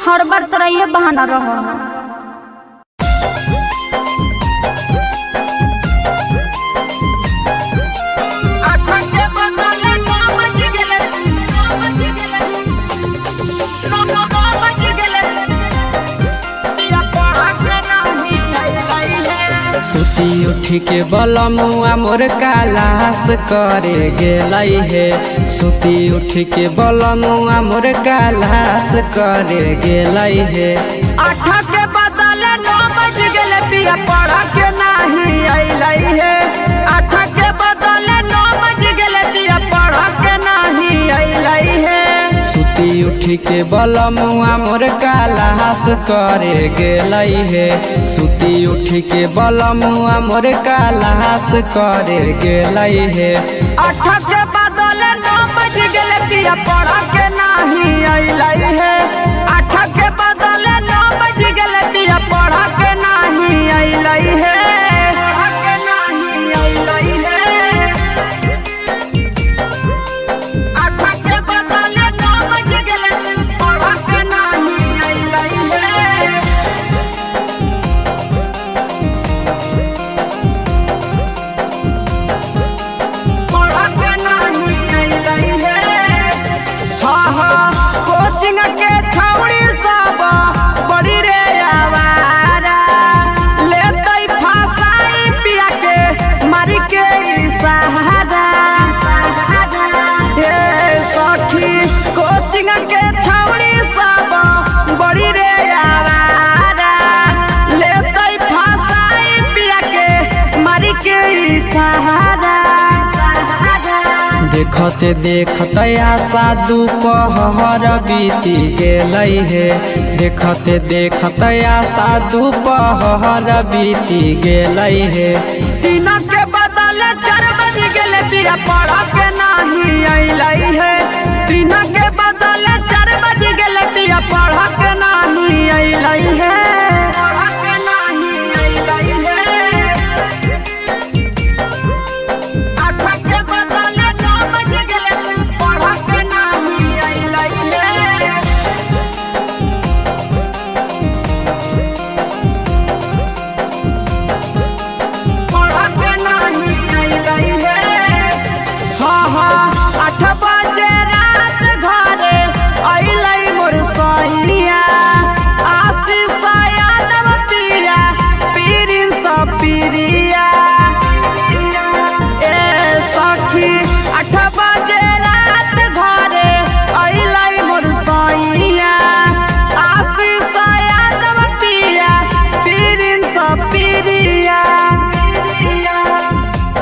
हर बार तोरा ये बहाना रहो के बदले नाम बच गेले या पढ़ा के नाही आई है सुती उठी के बलमुआ मोर कालास करे गेलै हे सुती उठी के बलमुआ मोर कालास करे गेलै हे आठा के बदले नौ बज गेले पिया पढ़ा के नाही अइलै हे आठा के बदले नौ बज गेले पिया पढ़ा के नाही अइलै हे सुती उठी के बलमुआ मोर कालास करे गेलै हे सुती उठी के बलमुआ मोर कालास करे गेलै हे आठा के बदले नौ बज गेले पिया पढ़ा के नाही अइलै हे आठा के बदले नौ बज गेले पिया पढ़ा के नाही अइलै हे पढ़ा के नाही अइलै हे आठा के बदले नौ बज गेले पढ़ा के नाही अइलै हे देखते देखते आशा दोपहर बीती गेलै हे देखते देखते आशा दोपहर बीती गेलै हे दिन के बदले 4 बज गेले पिया पढ़ के नहीं अइलै हे दिन के बदले 4 बज गेले पिया पढ़ के नहीं अइलै हे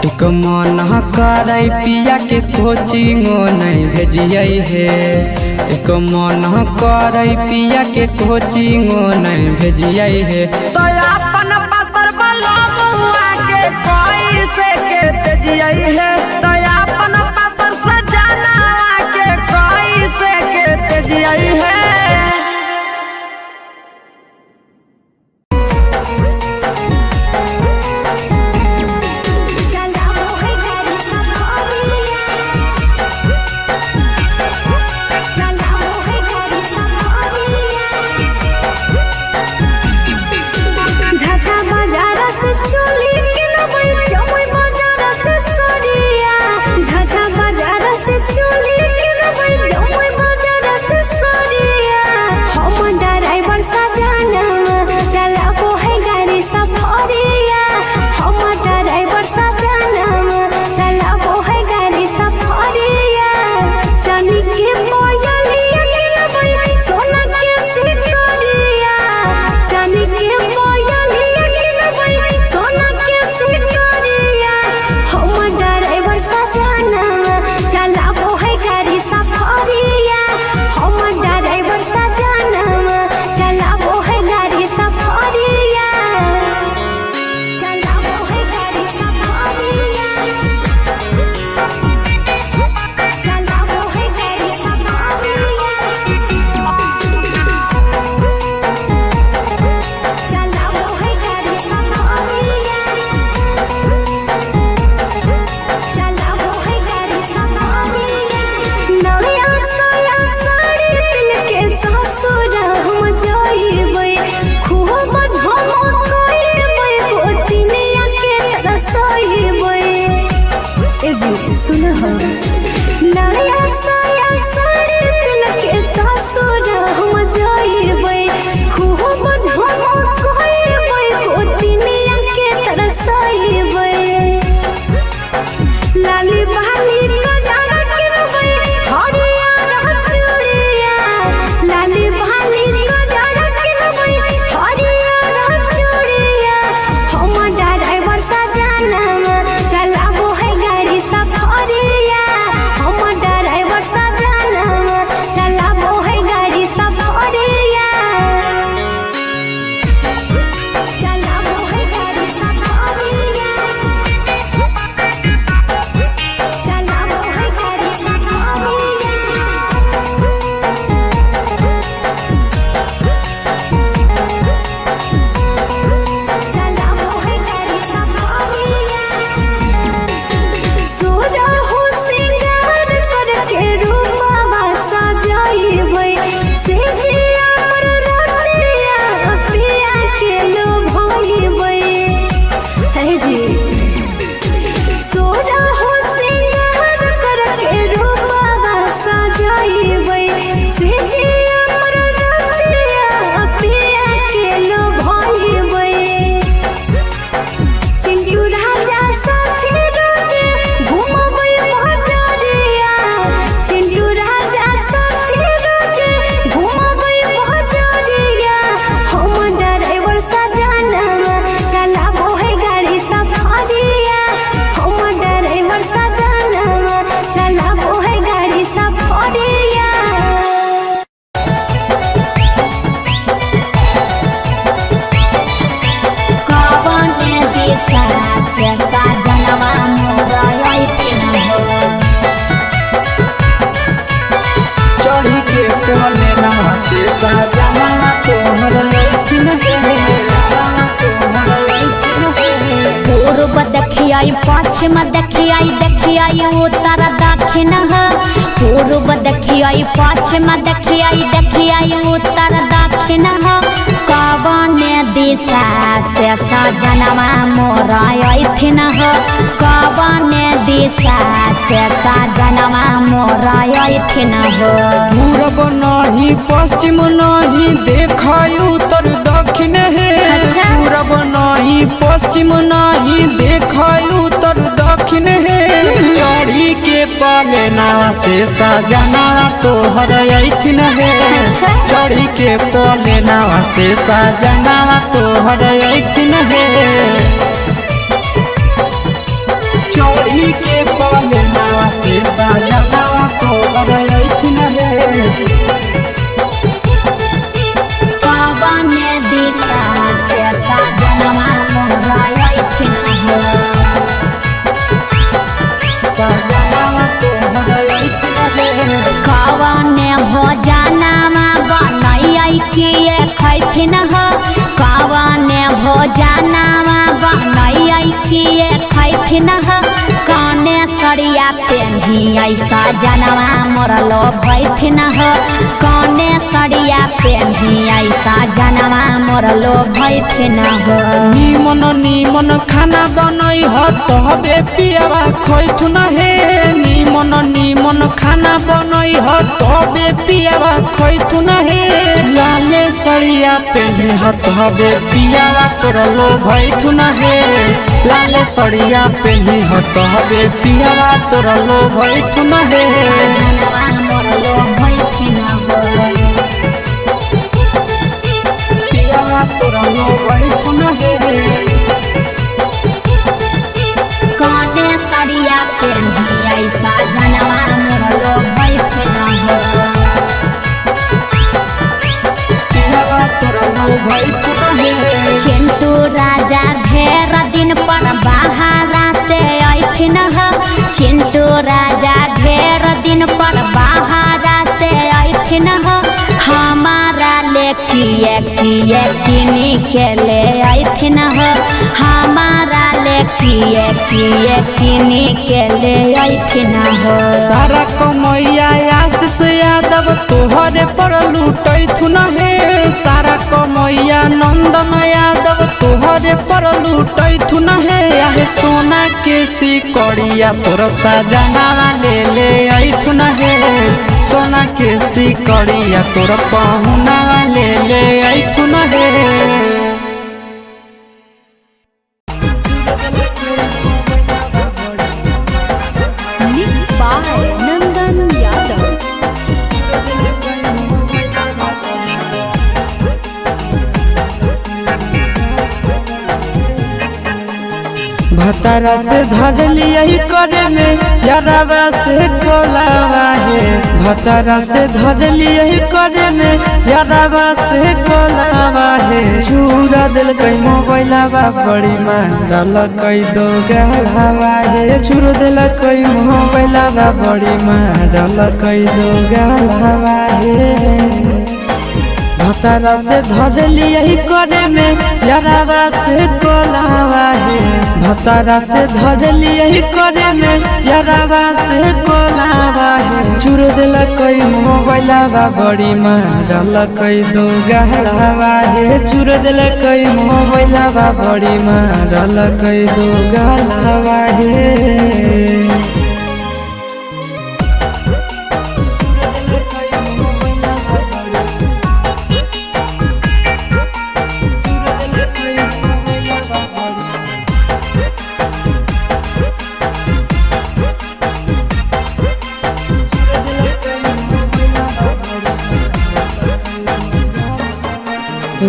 एक मन करे पिया के कोचिंगो नहीं भेजिए हे एक मन करे पिया के कोचिंगो नहीं भेजिए हे तो अपन पतर बलमुआ के कैसे के भेजिए हे तो अपन पतर सजना के कैसे के भेजिए हे पश्चिम देखियाई उत्तर दक्षिण हो पूर्व देखियाई पश्चिम देखियाई उत्तर दक्षिण हो कवन दिशा से सजनवा मोर अइथिन हो कवन दिशा से सजनवा मोर अइथिन हो पूरब नहीं पश्चिम नहीं देखाई उत्तर दक्षिण है पूरब नहीं पश्चिम नहीं देखाई उत्तर दक्षिण है चढ़ी के पलेना से सजना तोहर अइथिन है चढ़ी के पलेना से सजना तोहर अइथिन है चढ़ी के पलेना से सजना तोहर अइथिन है कवन दिशा से सजनवा मोर अइथिन हो कवन भोजनमा बनैयै किए खैथिन हो कवन भोजनमा बनैयै किए खैथिन हो कने सरिया पेन्हियै सजनवा मोर लोभैथिन हो कने सरिया पेन्हियै सजनवा मोर लोभैथिन हो निमन निमन खाना बनई हो तबे पियावा खैथुन हे निमन निमन खाना बनई हो तबे पियावा खैथुन हे लाले सड़िया पेन्हे हो तबे पियावा तोर लोभैथुन हे लाले सड़िया पेन्हे हो तबे पियावा तोर लोभैथुन हे मोर लोभैथिन हो पियावा तोर लोभैथुन हे कने सरिया पेन्हियै सजनवा मोर लोभैथिन हो पियावा तोर लोभैथुन हे चिंटू राजा ढेर दिन पर बाहरा से अइथिन हो चिंटू राजा ढेर दिन पर बाहरा से अइथिन हो हमारा ले किए किनी के ले अइथिन हो हमारा ले किए किनी के ले अइथिन हो सारा कमैया आशीष यादव तोहरे पर लूटैथुन हे सारा कमैया नंदन यादव तोहरे पर लूटैथुन हे आहे सोना के सिकड़िया तोर सजना ले अइथुन हे सोना के सिकड़िया तोर पहुना ले अइथुन हे भतारा से धर लिया करे में यारावा से कोलावा है भतारा से धर लिया करे में यारावा से कोलावा है चूरा दिल कई मोबाइलावा बड़ी मारल कई दो गलावा है चूर दिल कई मोबाइलावा बड़ी मारल कई दो गलावा है भतारा से धर लिया करे में यारावा से कोलावा है भतारा से धर लिया करे में यारावा से कोलावा है चूर दिल कई मोबाइलावा बड़ी मारल कई दो गलावा है चूर दिल कई मोबाइलावा बड़ी मारल कई दो गलावा है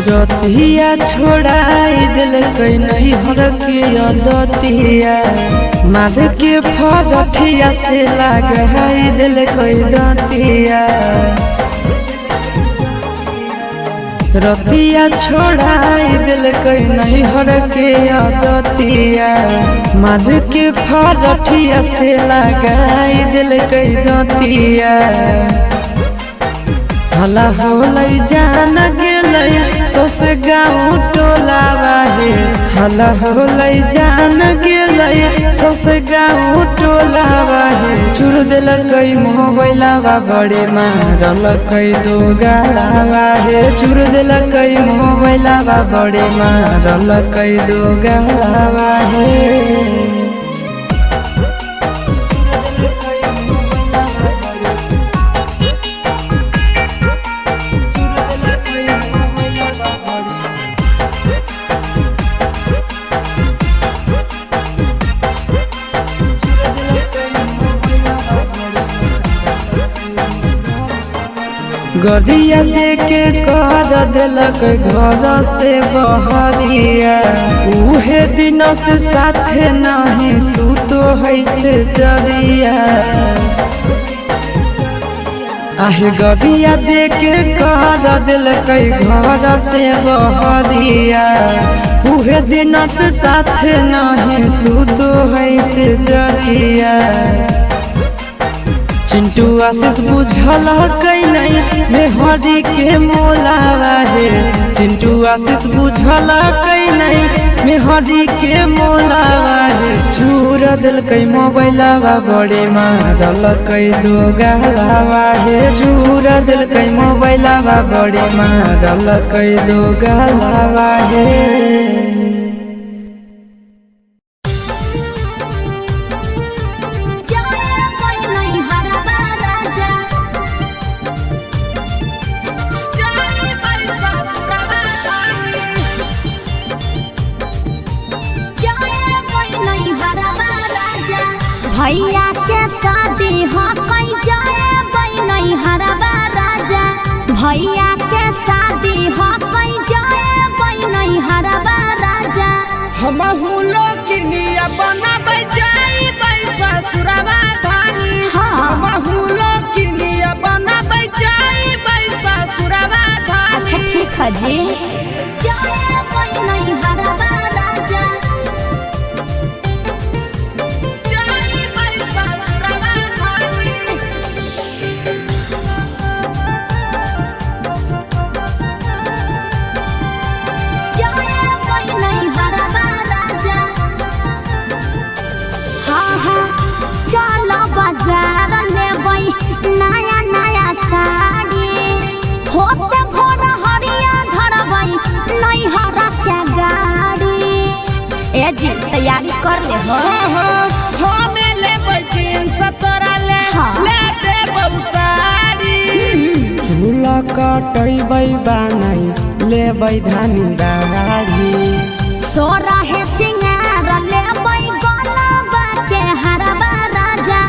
रतिया छोड़ाई दिल कई नहीं हर के दतिया मार के फरठिया से लगाई दिल कई दतिया रतिया छोड़ाई दिल कई नहीं हर के दतिया मार के फरठिया से लगाई दिल कई दतिया हला होलै जान गेलै सस गाँव टोलावा हे हला होलै जान गेलै सबसे गाँव टोलावा हे चुर देलकै मोबाइलवा बड़े मारलकै दो गालावा हे चुर देलकै मोबाइलवा बड़े मारलकै दो गालावा हे गरिया लेके कर दिलक घर से बहरिया उहे दिन से साथे नहीं सुतो है से जरिया आहे गरिया देके कर दिलक घर से बहरिया उहे दिन से साथे नहीं सुतो है से जरिया चिंटू आशीष बुझल कई नहीं मेहरी के मोलावा हे चिंटू आशीष बुझल कई नहीं मेहरी के मोलावा हे चूर दिलकै मोबाइलवा बड़े मारलकै दो गालावा हे चूर दिलकै मोबाइलवा बड़े मारलकै दो गालावा हे भैया के शादी हो कई जाए नहीं हरबा राजा भैया के शादी हो कई जाए नहीं हरबा राजा हम हुलो किनिया बनाबै जाई ससुरवा धानी हम हुलो किनिया बनाबै जाई ससुरवा धानी अच्छा ठीक है जी जाए नहीं हरबा राजा बाजार लेबै नया नया साड़ी होते भोर हरिया धरबै नहीं हरा के गाड़ी ए जी तैयारी कर ले हो हमें लेबै जींस तोरा ले देबौ साड़ी झूला कटैबै बानै लेबै धानी दाढ़ी सोरा है सिंगार लेबै गलबा के हरबा राजा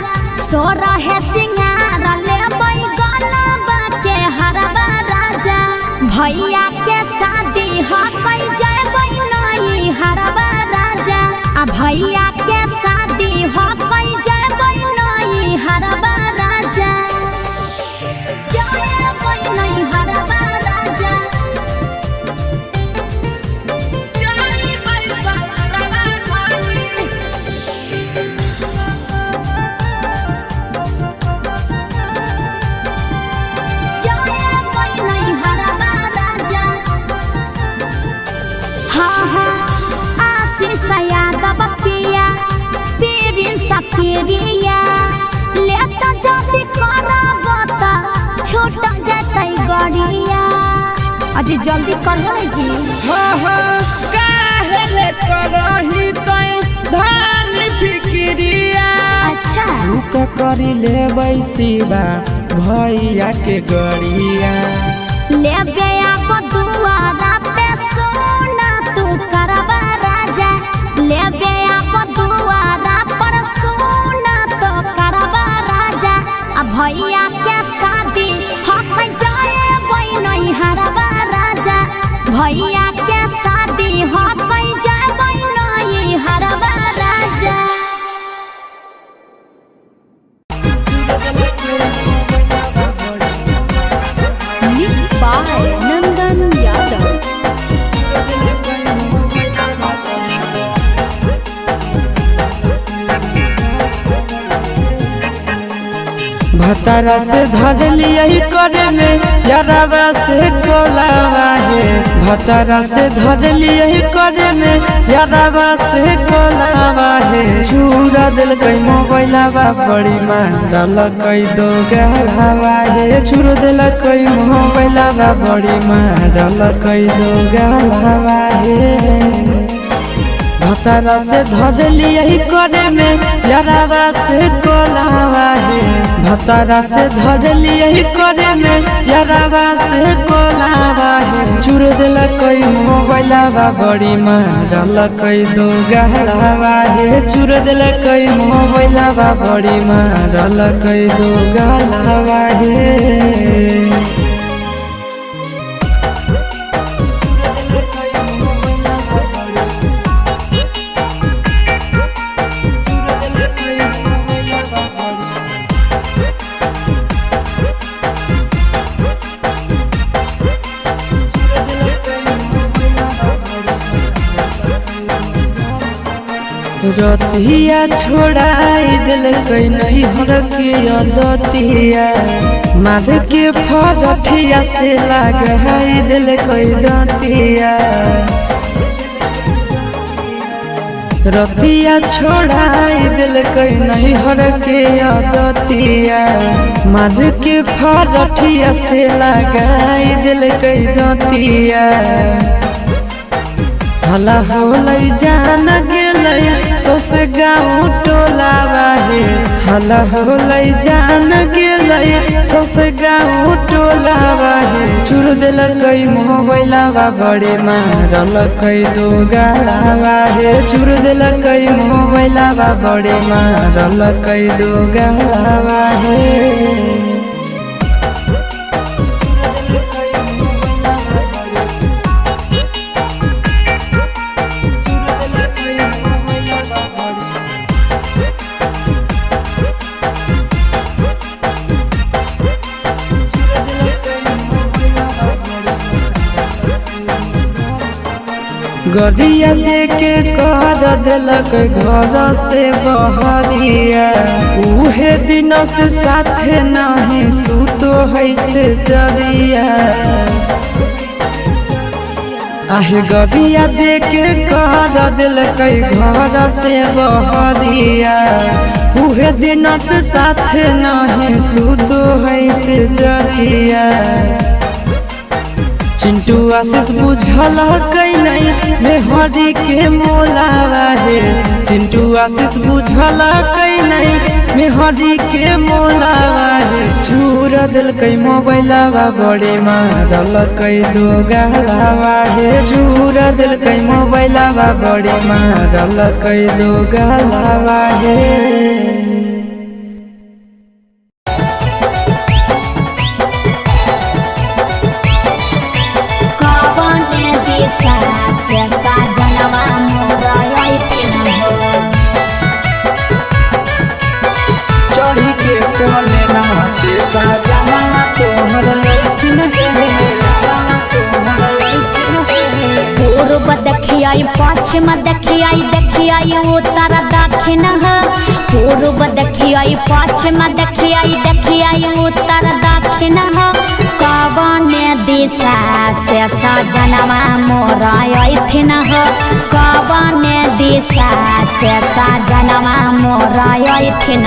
सोरा है सिंगार लेबै गलबा के हरबा राजा भैया के शादी हो कई जेबै नहीं हरबा राजा आ भैया के शादी हो कई जेबै नहीं हरबा राजा जेबै नहीं हरबा राजा पिरिया लेता जल्दी करब छूट जतै गड़िया अजी जल्दी करहो रे जी काहे ले करही तै धान फिकिरिया अच्छा रुक करी लेबै शिवा भैया के गड़िया लेबे अब दुआरा पे सोना तू करबा राजा लेबे अब दुआरा पर सोना तो करबा राजा आ भैया के शादी हक जाए नहीं हरबा राजा भैया के शादी हक जाए नहीं हरबा राजा Mixed by Nandan Yadav. भतारा से धर लिया करे में यारावा से कोलावा है। भतारा से धर लिया करे में यारावा से कोलावा है। चूरा दिल कई मोबाइलावा बड़ी मारा लकई दो गलावा है। चूर दिल कई मोबाइलावा बड़ी मारा लकई दो गलावा है। भतारा से धर लिया करे में यारावा से कोलावा है। भतारा से धर लिया करे में यारावा से कोलावा है। चूर दिल कई मोबाइलावा बड़ी मारा लकई दो गलावा है। चूर दिल कई मोबाइलावा बड़ी मारा लकई दो गलावा है। रतिया छोड़ाई दिल कई नहीं हर के दतिया मार के फरठिया से लगाई दिल कई दतिया। रतिया छोड़ाई दिल कई नहीं हर के दतिया मार के फरठिया से लगाई दिल कई दतिया। हला होलै जान गेलै सौस गाँव टोलावा है। हला होलै जान गेलै सौस गाँव टोलावा है। चूर दिल कई मोबाइलावा बड़े मारल कई दो गलावा है। चूर दिल कई मोबाइलावा बड़े मारल कई दो गलावा है। गड़िया लेके कर दिलक घर से बहरिया। उहे दिन से साथे नहीं सुतो है से जरिया। आहे गड़िया देके कर दिलक घर से बहरिया। उहे दिन से साथे नहीं सुतो है से जरिया। चिंटू आशीष बुझल कई नहीं मेहरी के मोलावा है। चिंटू आशीष बुझल कई नहीं मेहरी के मोलावा है। चूर दिल कई मोबाइलावा बड़े मारल कई दो गलावा है। चूर दिल कई मोबाइलावा बड़े मारल कई दो गलावा है। पश्चिम देखियाई देखियाई उत्तर दक्षिण पूर्व देखियाई पश्चिम देखियाई देखियाई उत्तर दक्षिण कवने दिशा से सजनवा मोर अइथिन कवने दिशा से सजनवा मोर अइथिन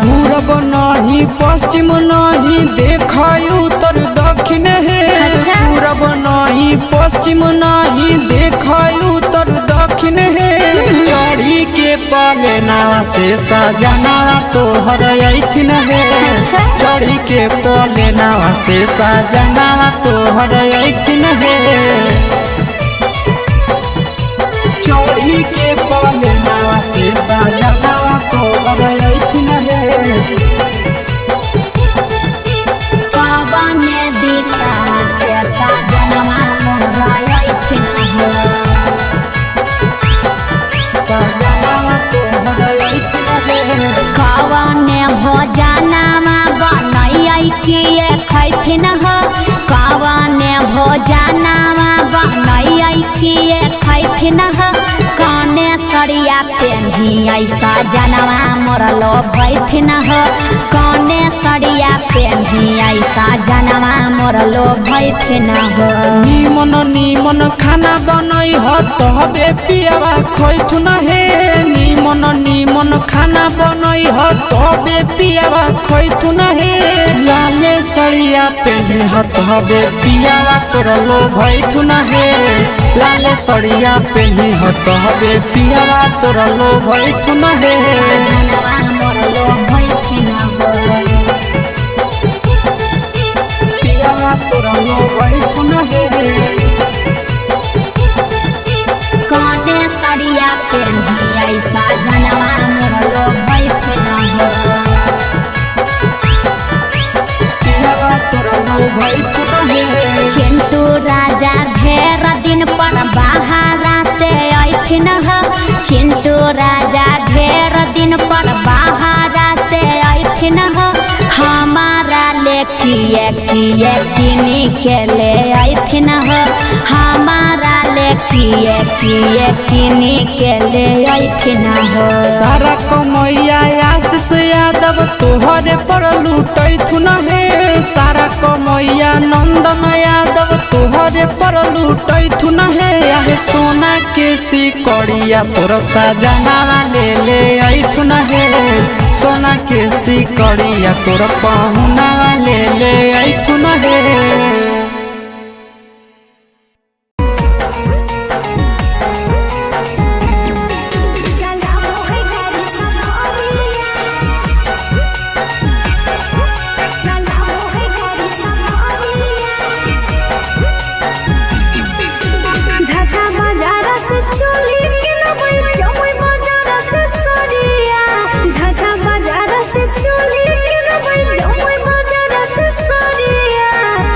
पूर्व नहीं पश्चिम नहीं देखाई उत्तर दक्षिण है। पूर्व नहीं पश्चिम नहीं देखाई उत्तर दक्षिण है। चढ़ी के पलेना से सजना तोहर अइथिन है। चढ़ी के पलेना से सजना तोहर अइथिन है। चढ़ी के पलेना से सजना तोहर अइथिन है। कवने भोजनमा बनैयै किए खैथिन कवने भोजनमा बनैयै किए खैथिन कने सरिया पेन्ही सजनवा मोर लोभैथिन कने सरिया पेन्ही ऐसा जनवा मोरलो भैथिन हो। निमन निमन खाना बनई ह तबे पियावा खैथुन हे। निमन निमन खाना बनई ह तबे पियावा खैथुन हे। लाले सड़िया पेन्ही ह तबे पियावा तोरलो भैथुन हे। लाले सड़िया पेन्ही ह तबे पियावा तोरलो भैथुन हे। जनवा मोरलो भैथिन हो। पियावा तोरलो भैथुन हे। कौने सड़िया पेन्ही ऐसा जनवा मोरलो भैथिन हो। पियावा तोरलो भैथुन हे। चिंटू राजा ढेर दिन पर बाहरा से ऐथिन हो। चिंटू राजा ढेर दिन पर बाहरा से ऐथिन हो। हमारा ले किए किए किनी के ले ऐथिन हो। हमारा ले किए किए किनी के ले ऐथिन हो। सारा कमैया आशीष यादव तोहरे पर लूटैथुन हे। सारा कमैया नंदन यादव तोहरे पर लूटैथुन हे। आहे सोना के सिकड़िया तोर सजनावा ले ले ऐथुन हे। सोना के सिकड़िया तोर पहुनावा ले ले ऐथुन हे।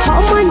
हम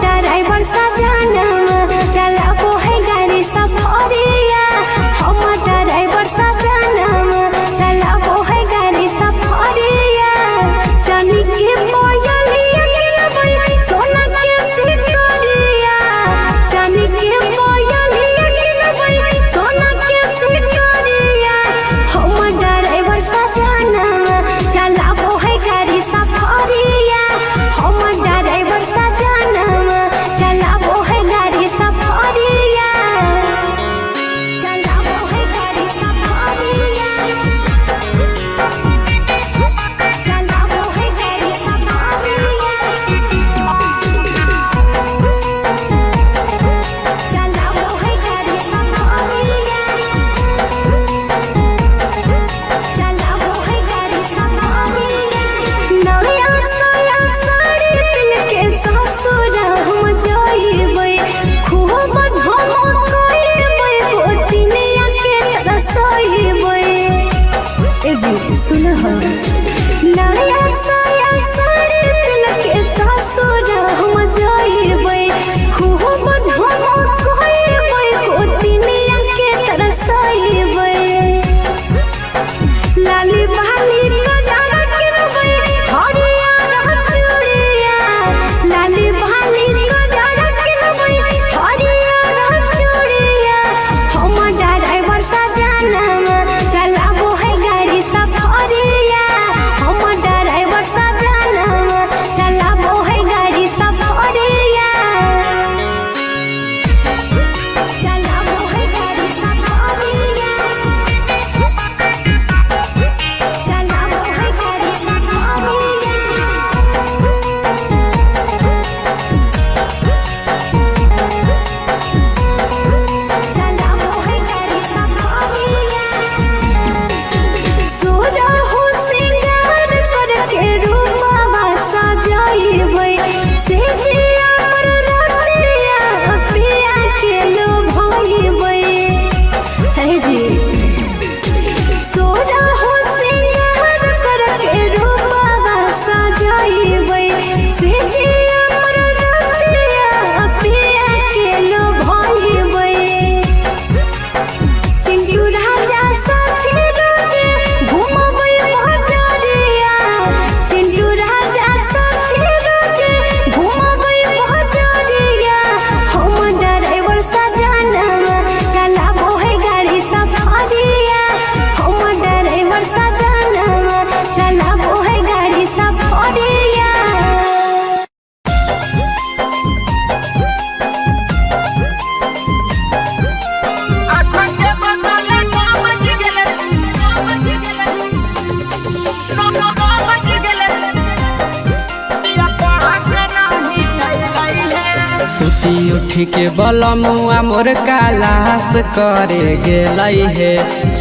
उठी के बलमुआ मोर कालास करे गेलै हे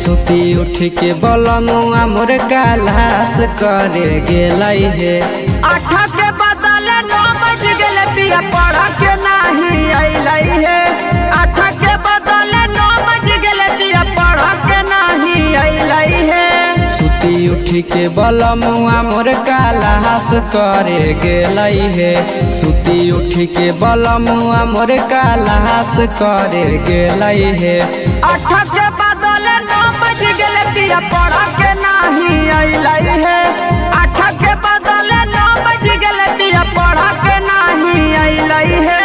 सुती उठी के बलमुआ मोर कालास करे गेलै हे 8 के बदले 9 बज गेले पिया पढ़ के नहीं अइलै हे 8 के बदले 9 बज गेले पिया पढ़ के नहीं अइलै हे सुती उठी के बलमुआ मोर कालास करे गेलै हे सुती उठी के बलमुआ मोर कालास करे गेलै हे 8 के बदले 9 बज गेले पिया पढ़ के नहीं अइलै हे 8 के बदले 9 बज गेले पिया पढ़ के नहीं अइलै हे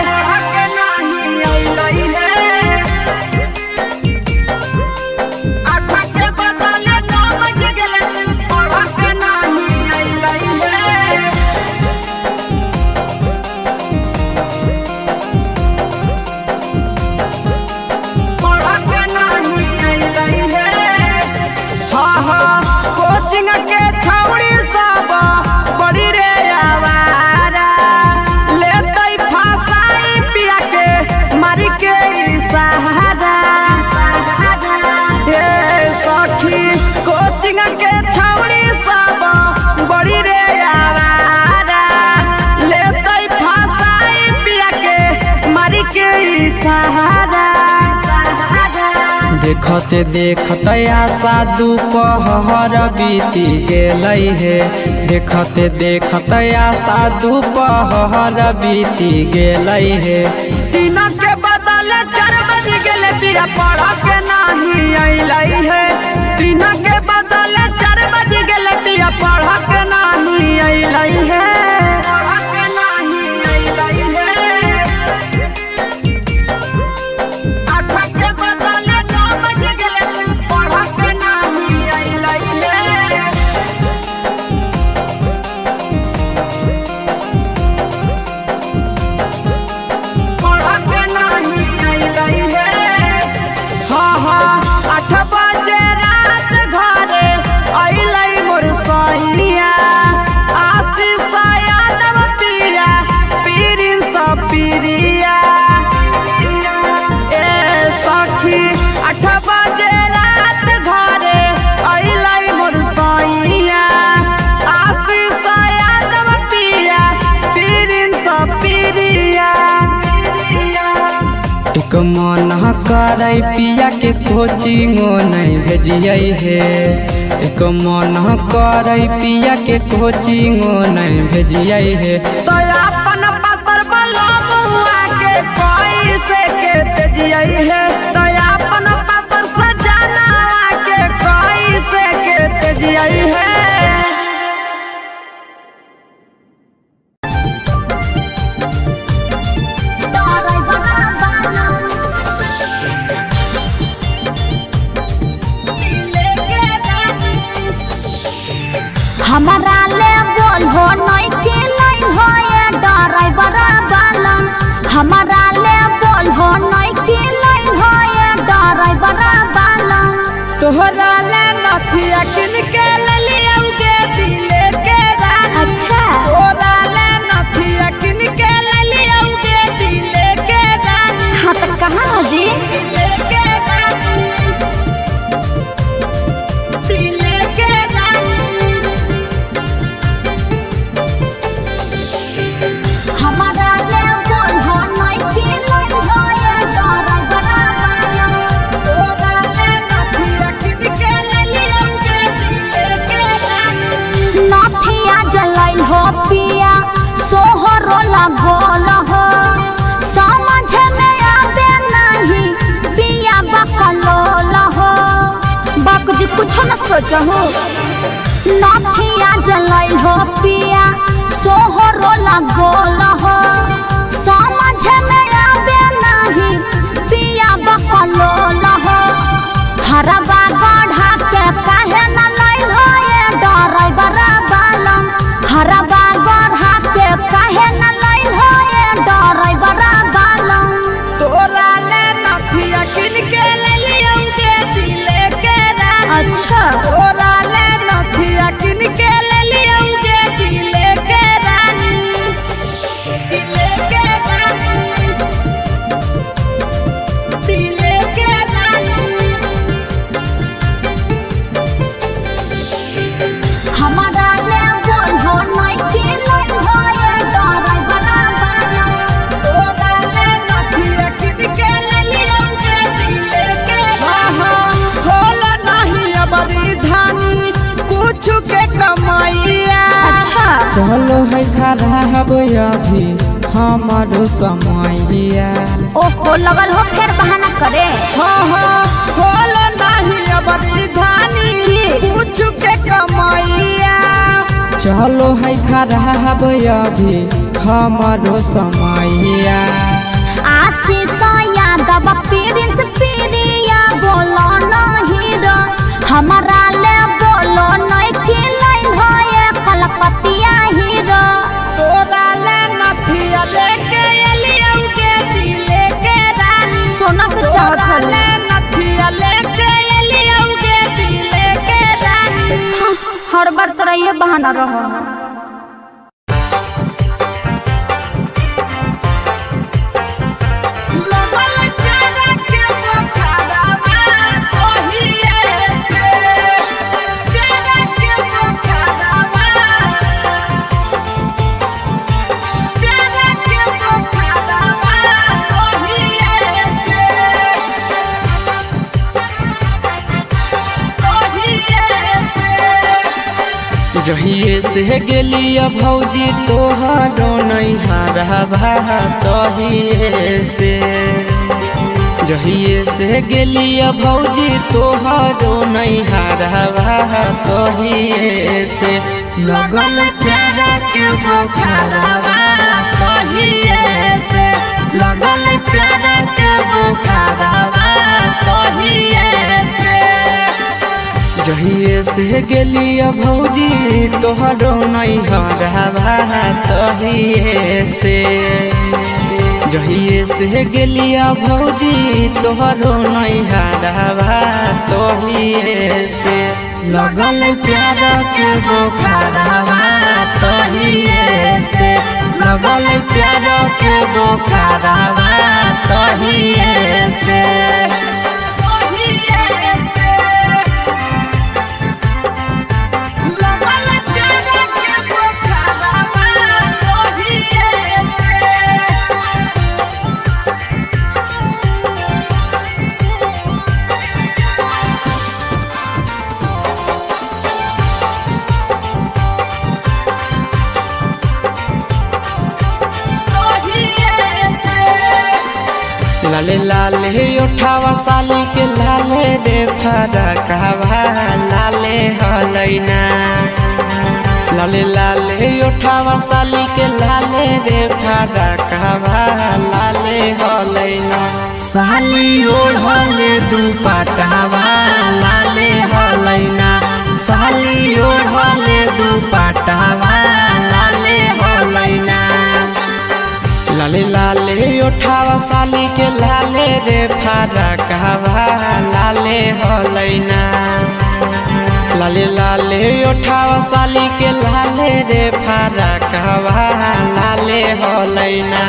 पढ़ के नहीं अइलै हे 8 के बदले 9 बज गेले पढ़ के नहीं अइलै हे कोचिंग के छौड़ी सब बड़ी रे आवारा लेतै फसाई पिया के मारी के सहारा हे सखी कोचिंग के छौड़ी सब बड़ी रे आवारा लेतै फसाई पिया के मारी के सहारा देखते देखते आशा दोपहर बीती गेलै हे देखते देखते आशा दोपहर बीती गेलै हे 3 के बदले 4 बज गेले पिया पढ़ के नहीं अइलै हे 3 के बदले 4 बज गेले पिया पढ़ के नहीं अइलै हे पढ़ के नहीं अइलै हे 8 के बदले 9 बज गेले पढ़ के नहीं अइलै हे पढ़ के नहीं अइलै हे 8 बजे रात घरे अइलै मोर सहिया आशीष यादव पिया पीरिन सब पिरिया ए सखी 8 बजे रात घरे अइलै मोर सहिया आशीष यादव पिया पीरिन सब पिरिया एक मन करे पिया के कोचिंगो नहीं भेजिए हे एक मन करे पिया के कोचिंगो नहीं भेजिए हे तो अपन पतर बलमुआ के कैसे के तेजियै हे तो अपन पतर सजाना के कैसे के तेजियै हे हमारा ले बोल हो नहीं के लाइन हो ये ड्राइवर वाला हमारा ले बोल हो नहीं के लाइन हो ये ड्राइवर वाला तोहरा ले नथिया किन के लियौगे दिले के रानी अच्छा तोहरा ले नथिया किन के लियौगे दिले के रानी हाँ तो कहाँ हो जी दिले के रानी दिले के रानी हमारा ले बोल हो नहीं के लाइन हो ये ड्राइवर वाला तोहरा ले नथिया किन के लियौगे दिले के रानी नथिया जलाइल हो पिया सोहरो लगोल हो समझ में आवे नहीं पिया बकलोल हो बाप जी कुछ न सोचो नथिया जलाइल हो पिया सोहरो लगोल हो समझ में आवे नहीं पिया बकलोल हो हरबा गढ़ा के काहे न लाइन हो ये ड्राइवर वाला हरबा गढ़ा के काहे न लाइन हो ये ड्राइवर वाला तोहरा ले नथिया किन के लियौगे दिले के रानी अच्छा तोहरा ले नथिया किन के लियौगे दिले के रानी दिले करब अभी हमारो समैया। ओहो लगल हो फिर बहाना करे। हाँ हाँ खोल नहीं अबरी धानी कुछ के कमैया। चलो है खराब अभी हमारो समैया। आशीष यादव प्रिंस प्रिया बोलो नहीं रो हमारा ले बोलो नहीं खिलाई भये कलकतिया हीरो। तोरा ले नथिया लेके एलियौगे दिले के रानी। सोना के चाहत तोरा ले नथिया लेके एलियौगे दिले के रानी। हर बार तोरा ये बहाना रहो। जहिए से गेलिया भौजी तोहरो नहीं हारबा तहिए से। जहिए से गेलिया भौजी तोहरो नहीं हारबा तहिए से। लगल प्यारा के बुखारवा तहिए से। लगल प्यारा के बुखारवा तहिए से। जहिए से गेलिया भौजी तोहरो नहीं हरबा तहिए से। जहिए से गेलिया भौजी तोहरो नहीं हरबा तहिए से। लगल प्यार के बुखारवा तहिए से। लगल प्यार के बुखारवा तहिए से। लाले लाले उठावा साली के लाले रे फरकवा लाले हलैना। लाले लाले उठावा साली के लाले रे फरकवा लाले हलैना। साली ओढ़ले दुपट्टावा लाले हलैना। साली ओढ़ले दुपट्टावा लाले हलैना। लाले लाले उठावा साली के लाले रे फरकवा लाले हलैना। लाले लाले उठावा साली के लाले रे फरकवा लाले हलैना।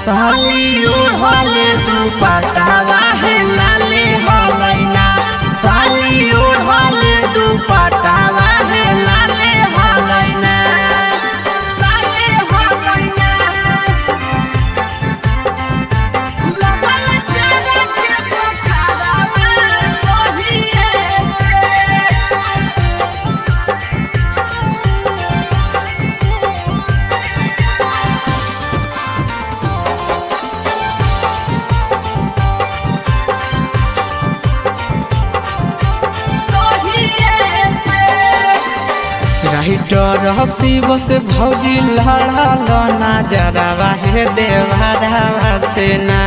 साली ओढ़ले दुपट्टावा है लाले हलैना। साली ओढ़ले दुपट्टावा है लाले हलैना। राइटर हसी बस भौजी लड़ल नजरवा हे देवरवा से ना।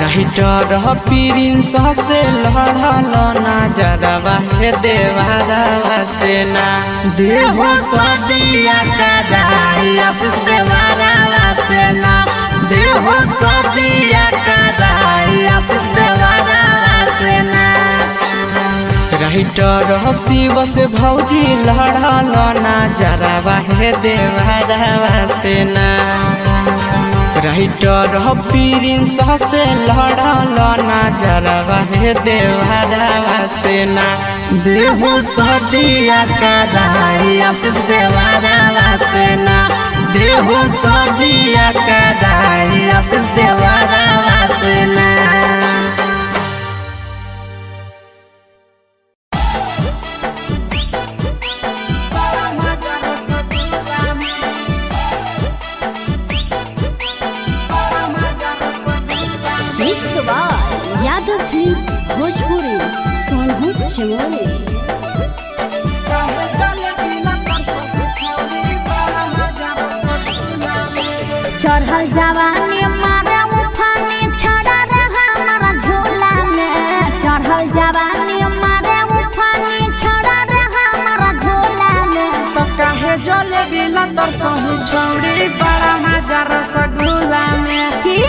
राइटर प्रिंस से लड़ल नजरवा हे देवरवा से ना। देहो सदिया कदाई आशीष देवरवा से ना। देहो सदिया कदाई आशीष देवरवा से ना। राइटर हसी बस भौजी लड़ल नजरवा हे देवरवा से ना। राइटर प्रिंस से लड़ल नजरवा हे देवरवा से ना। देहो सदिया कदाई आशीष देवरवा से ना। देहो सदिया कदाई आशीष देवरवा से ना। Films Bhojpuri Sonhu Chimoli चढ़ल जवानी मारे उफानी छड़ा रे हमारा झोला में चढ़ल जवानी मारे उफानी छड़ा रे हमारा झोला में तो काहे जलेबी लतर सहू छौड़ी बड़ा मजा रसगुल्ला में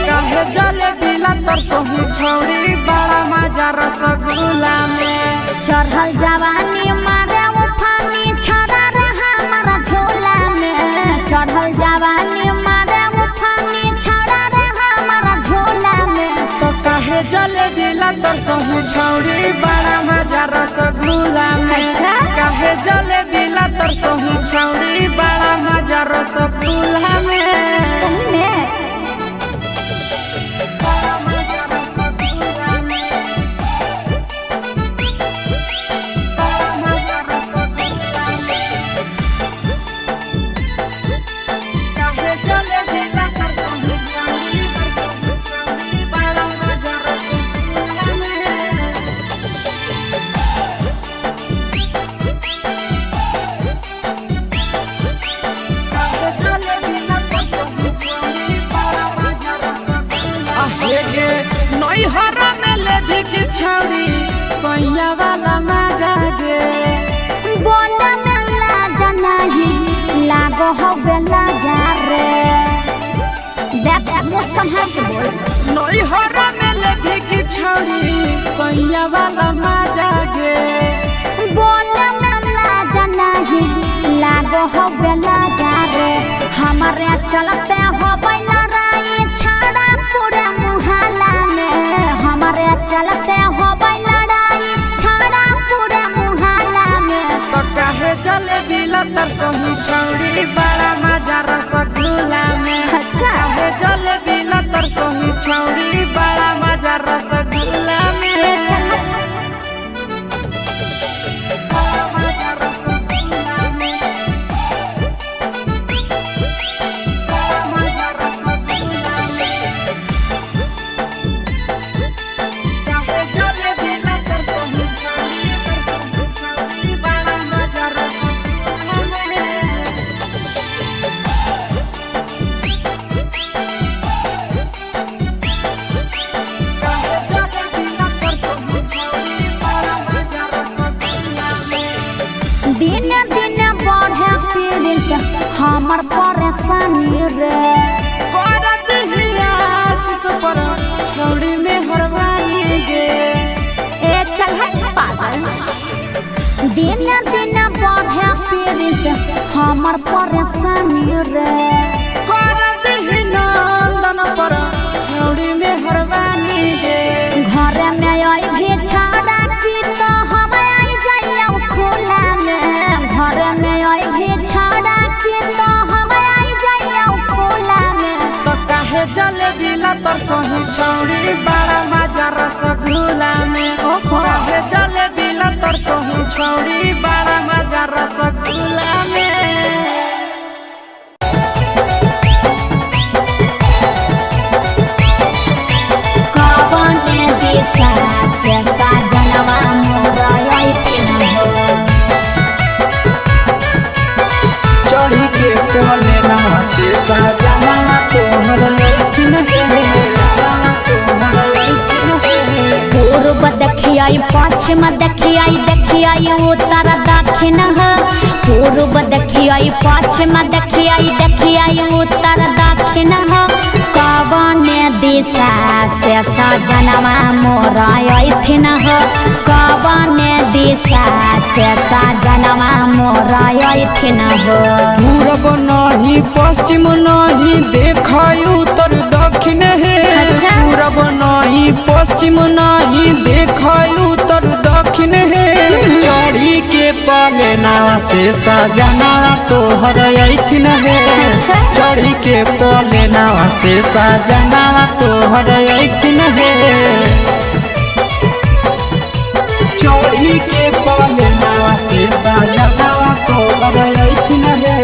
काहे जलेबी लतर सहू छौड़ी बड़ा मजा रसगुल्ला में चढ़ल जवानी मारे उफानी छड़ा रे हमारा झोला में चढ़ल जवानी मारे उफानी छड़ा रे हमारा झोला में तो काहे जलेबी लतर सहू छौड़ी बड़ा मजा रसगुल्ला में अच्छा? काहे जलेबी लतर सहू छौड़ी बड़ा मजा रसगुल्ला में सही में बड़ा मजा रसगुल्ला में बड़ा मजा रसगुल्ला में काहे जलेबी लतर सहू छौड़ी बड़ा मजा रसगुल्ला में नैहरा में ले भी की छौड़ी सैया वाला मजा गे बोला में लाजा नहीं लागो हो बेला जा रे देख मुझ संभाल के बोल नैहरा में ले भी की छौड़ी सैया वाला मजा गे बोला में लाजा नहीं लागो हो बेला जा रे हमारे चलते हो बैला राई छाड़ा पूरे मुहल्ला में हमारे चलते हो बैला राई छाड़ा पूरे मुहल्ला में तो काहे जलेबी लतर सहू छौड़ी बड़ा मजा रसगुल्ला में अच्छा काहे जलेबी लतर सहू छौड़ी बड़ा मजा रसगुल्ला में बड़ा मजा रसगुल्ला में बड़ा मजा रसगुल्ला में काहे जलेबी लतर सहू छौड़ी बड़ा मजा रसगुल्ला में दिन दिन बढ़े पीड़ित हमर परेशानी रे करत हिया आशीष पर छौड़ी में हरवानी गे ए चल हट पागल दिन दिन बढ़े पीड़ित हमर परेशानी रे करत ही नंदन पर छौड़ी में हरवानी गे घर में आई भी छाड़ा की तो हम आई जाइया खुला में घर में आई भी छाड़ा की तो हम आई जाइया खुला में तो काहे जलेबी लतर सहू छौड़ी बड़ा मजा रसगुल्ला में काहे जलेबी लतर सहू छौड़ी बड़ा मजा रसगुल्ला में कवन दिशा से साजनवा मोरा आई फिन हो चढ़ी के कोले नवा से सजना तोहर लैठिन पूर्व देखियाई पश्चिम देखियाई उत्तर दक्षिण है पूर्व देखियाई पश्चिम देखियाई उत्तर दक्षिण है कवन दिशा से सजनवा मोरा अइथिन हो कवन दिशा से सजनवा मोरा अइथिन हो पूरब नहीं पश्चिम नहीं देखाई उत्तर दक्षिण है अच्छा। पूरब नहीं पश्चिम नहीं देखाई उत्तर दक्षिण है चढ़ी के पाले नावा से सजना तोहर अइथिन है अच्छा। चढ़ी के पाले नावा से सजना तोहर अइथिन है चढ़ी के पाले नावा से सजना तोहर अइथिन है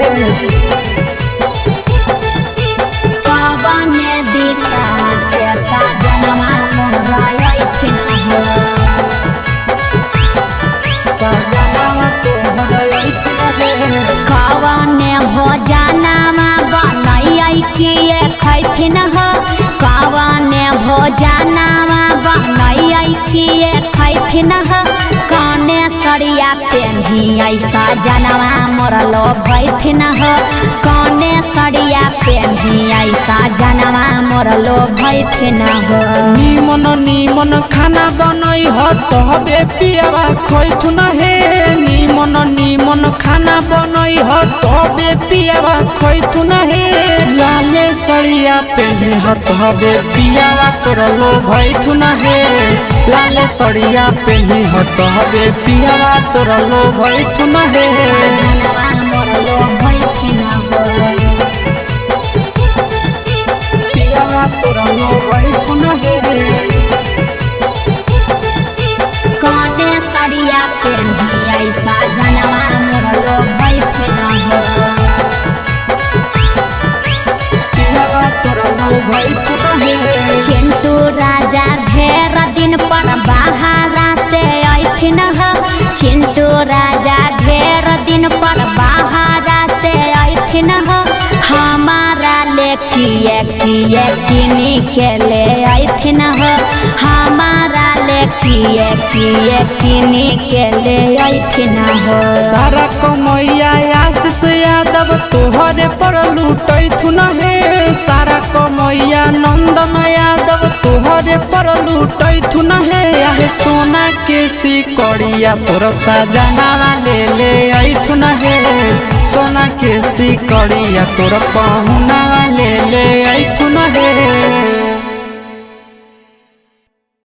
कवन दिशा से सजनवा मोरा अइथिन हो पेन्ही ऐसा जनवा मोरलो भैथिन हो कौने सड़िया पेन्ही ऐसा जनवा मोरलो भैथिन हो निमन निमन खाना बनई हो तबे पियावा खैथुन हे निमन निमन खाना बनई हो तबे पियावा खैथुन हे लाले सड़िया पेन्ही हो तबे पियावा तोरलो भैथुन हे लाले सड़िया पेन्ही हो तबे पियावा तोरलो भैथुन हे जनवा मोरलो भैथिन हो पियावा तोरलो भैथुन हे कौने सड़िया पेन्ही ऐसा जनवा मोरलो भैथिन हो पियावा तोरलो भैथुन हे चिंटू राजा ढेर दिन पर बाहरा से ऐथिन हो चिंटू राजा ढेर दिन पर बाहरा से ऐथिन हो हमारा ले किए किए किनी के ले ऐथिन हो हमारा ले किए किए किनी के ले ऐथिन हो सारा कमैया आशीष यादव तोहरे पर लूटैथुन हे सारा कमैया नंदन यादव तोहरे पर लूटैथुन हे आहे सोना के सिकड़िया तोर सजनावा ले ऐथुन हे सोना के सिकड़िया तोर पहुना ले ऐथुन हे।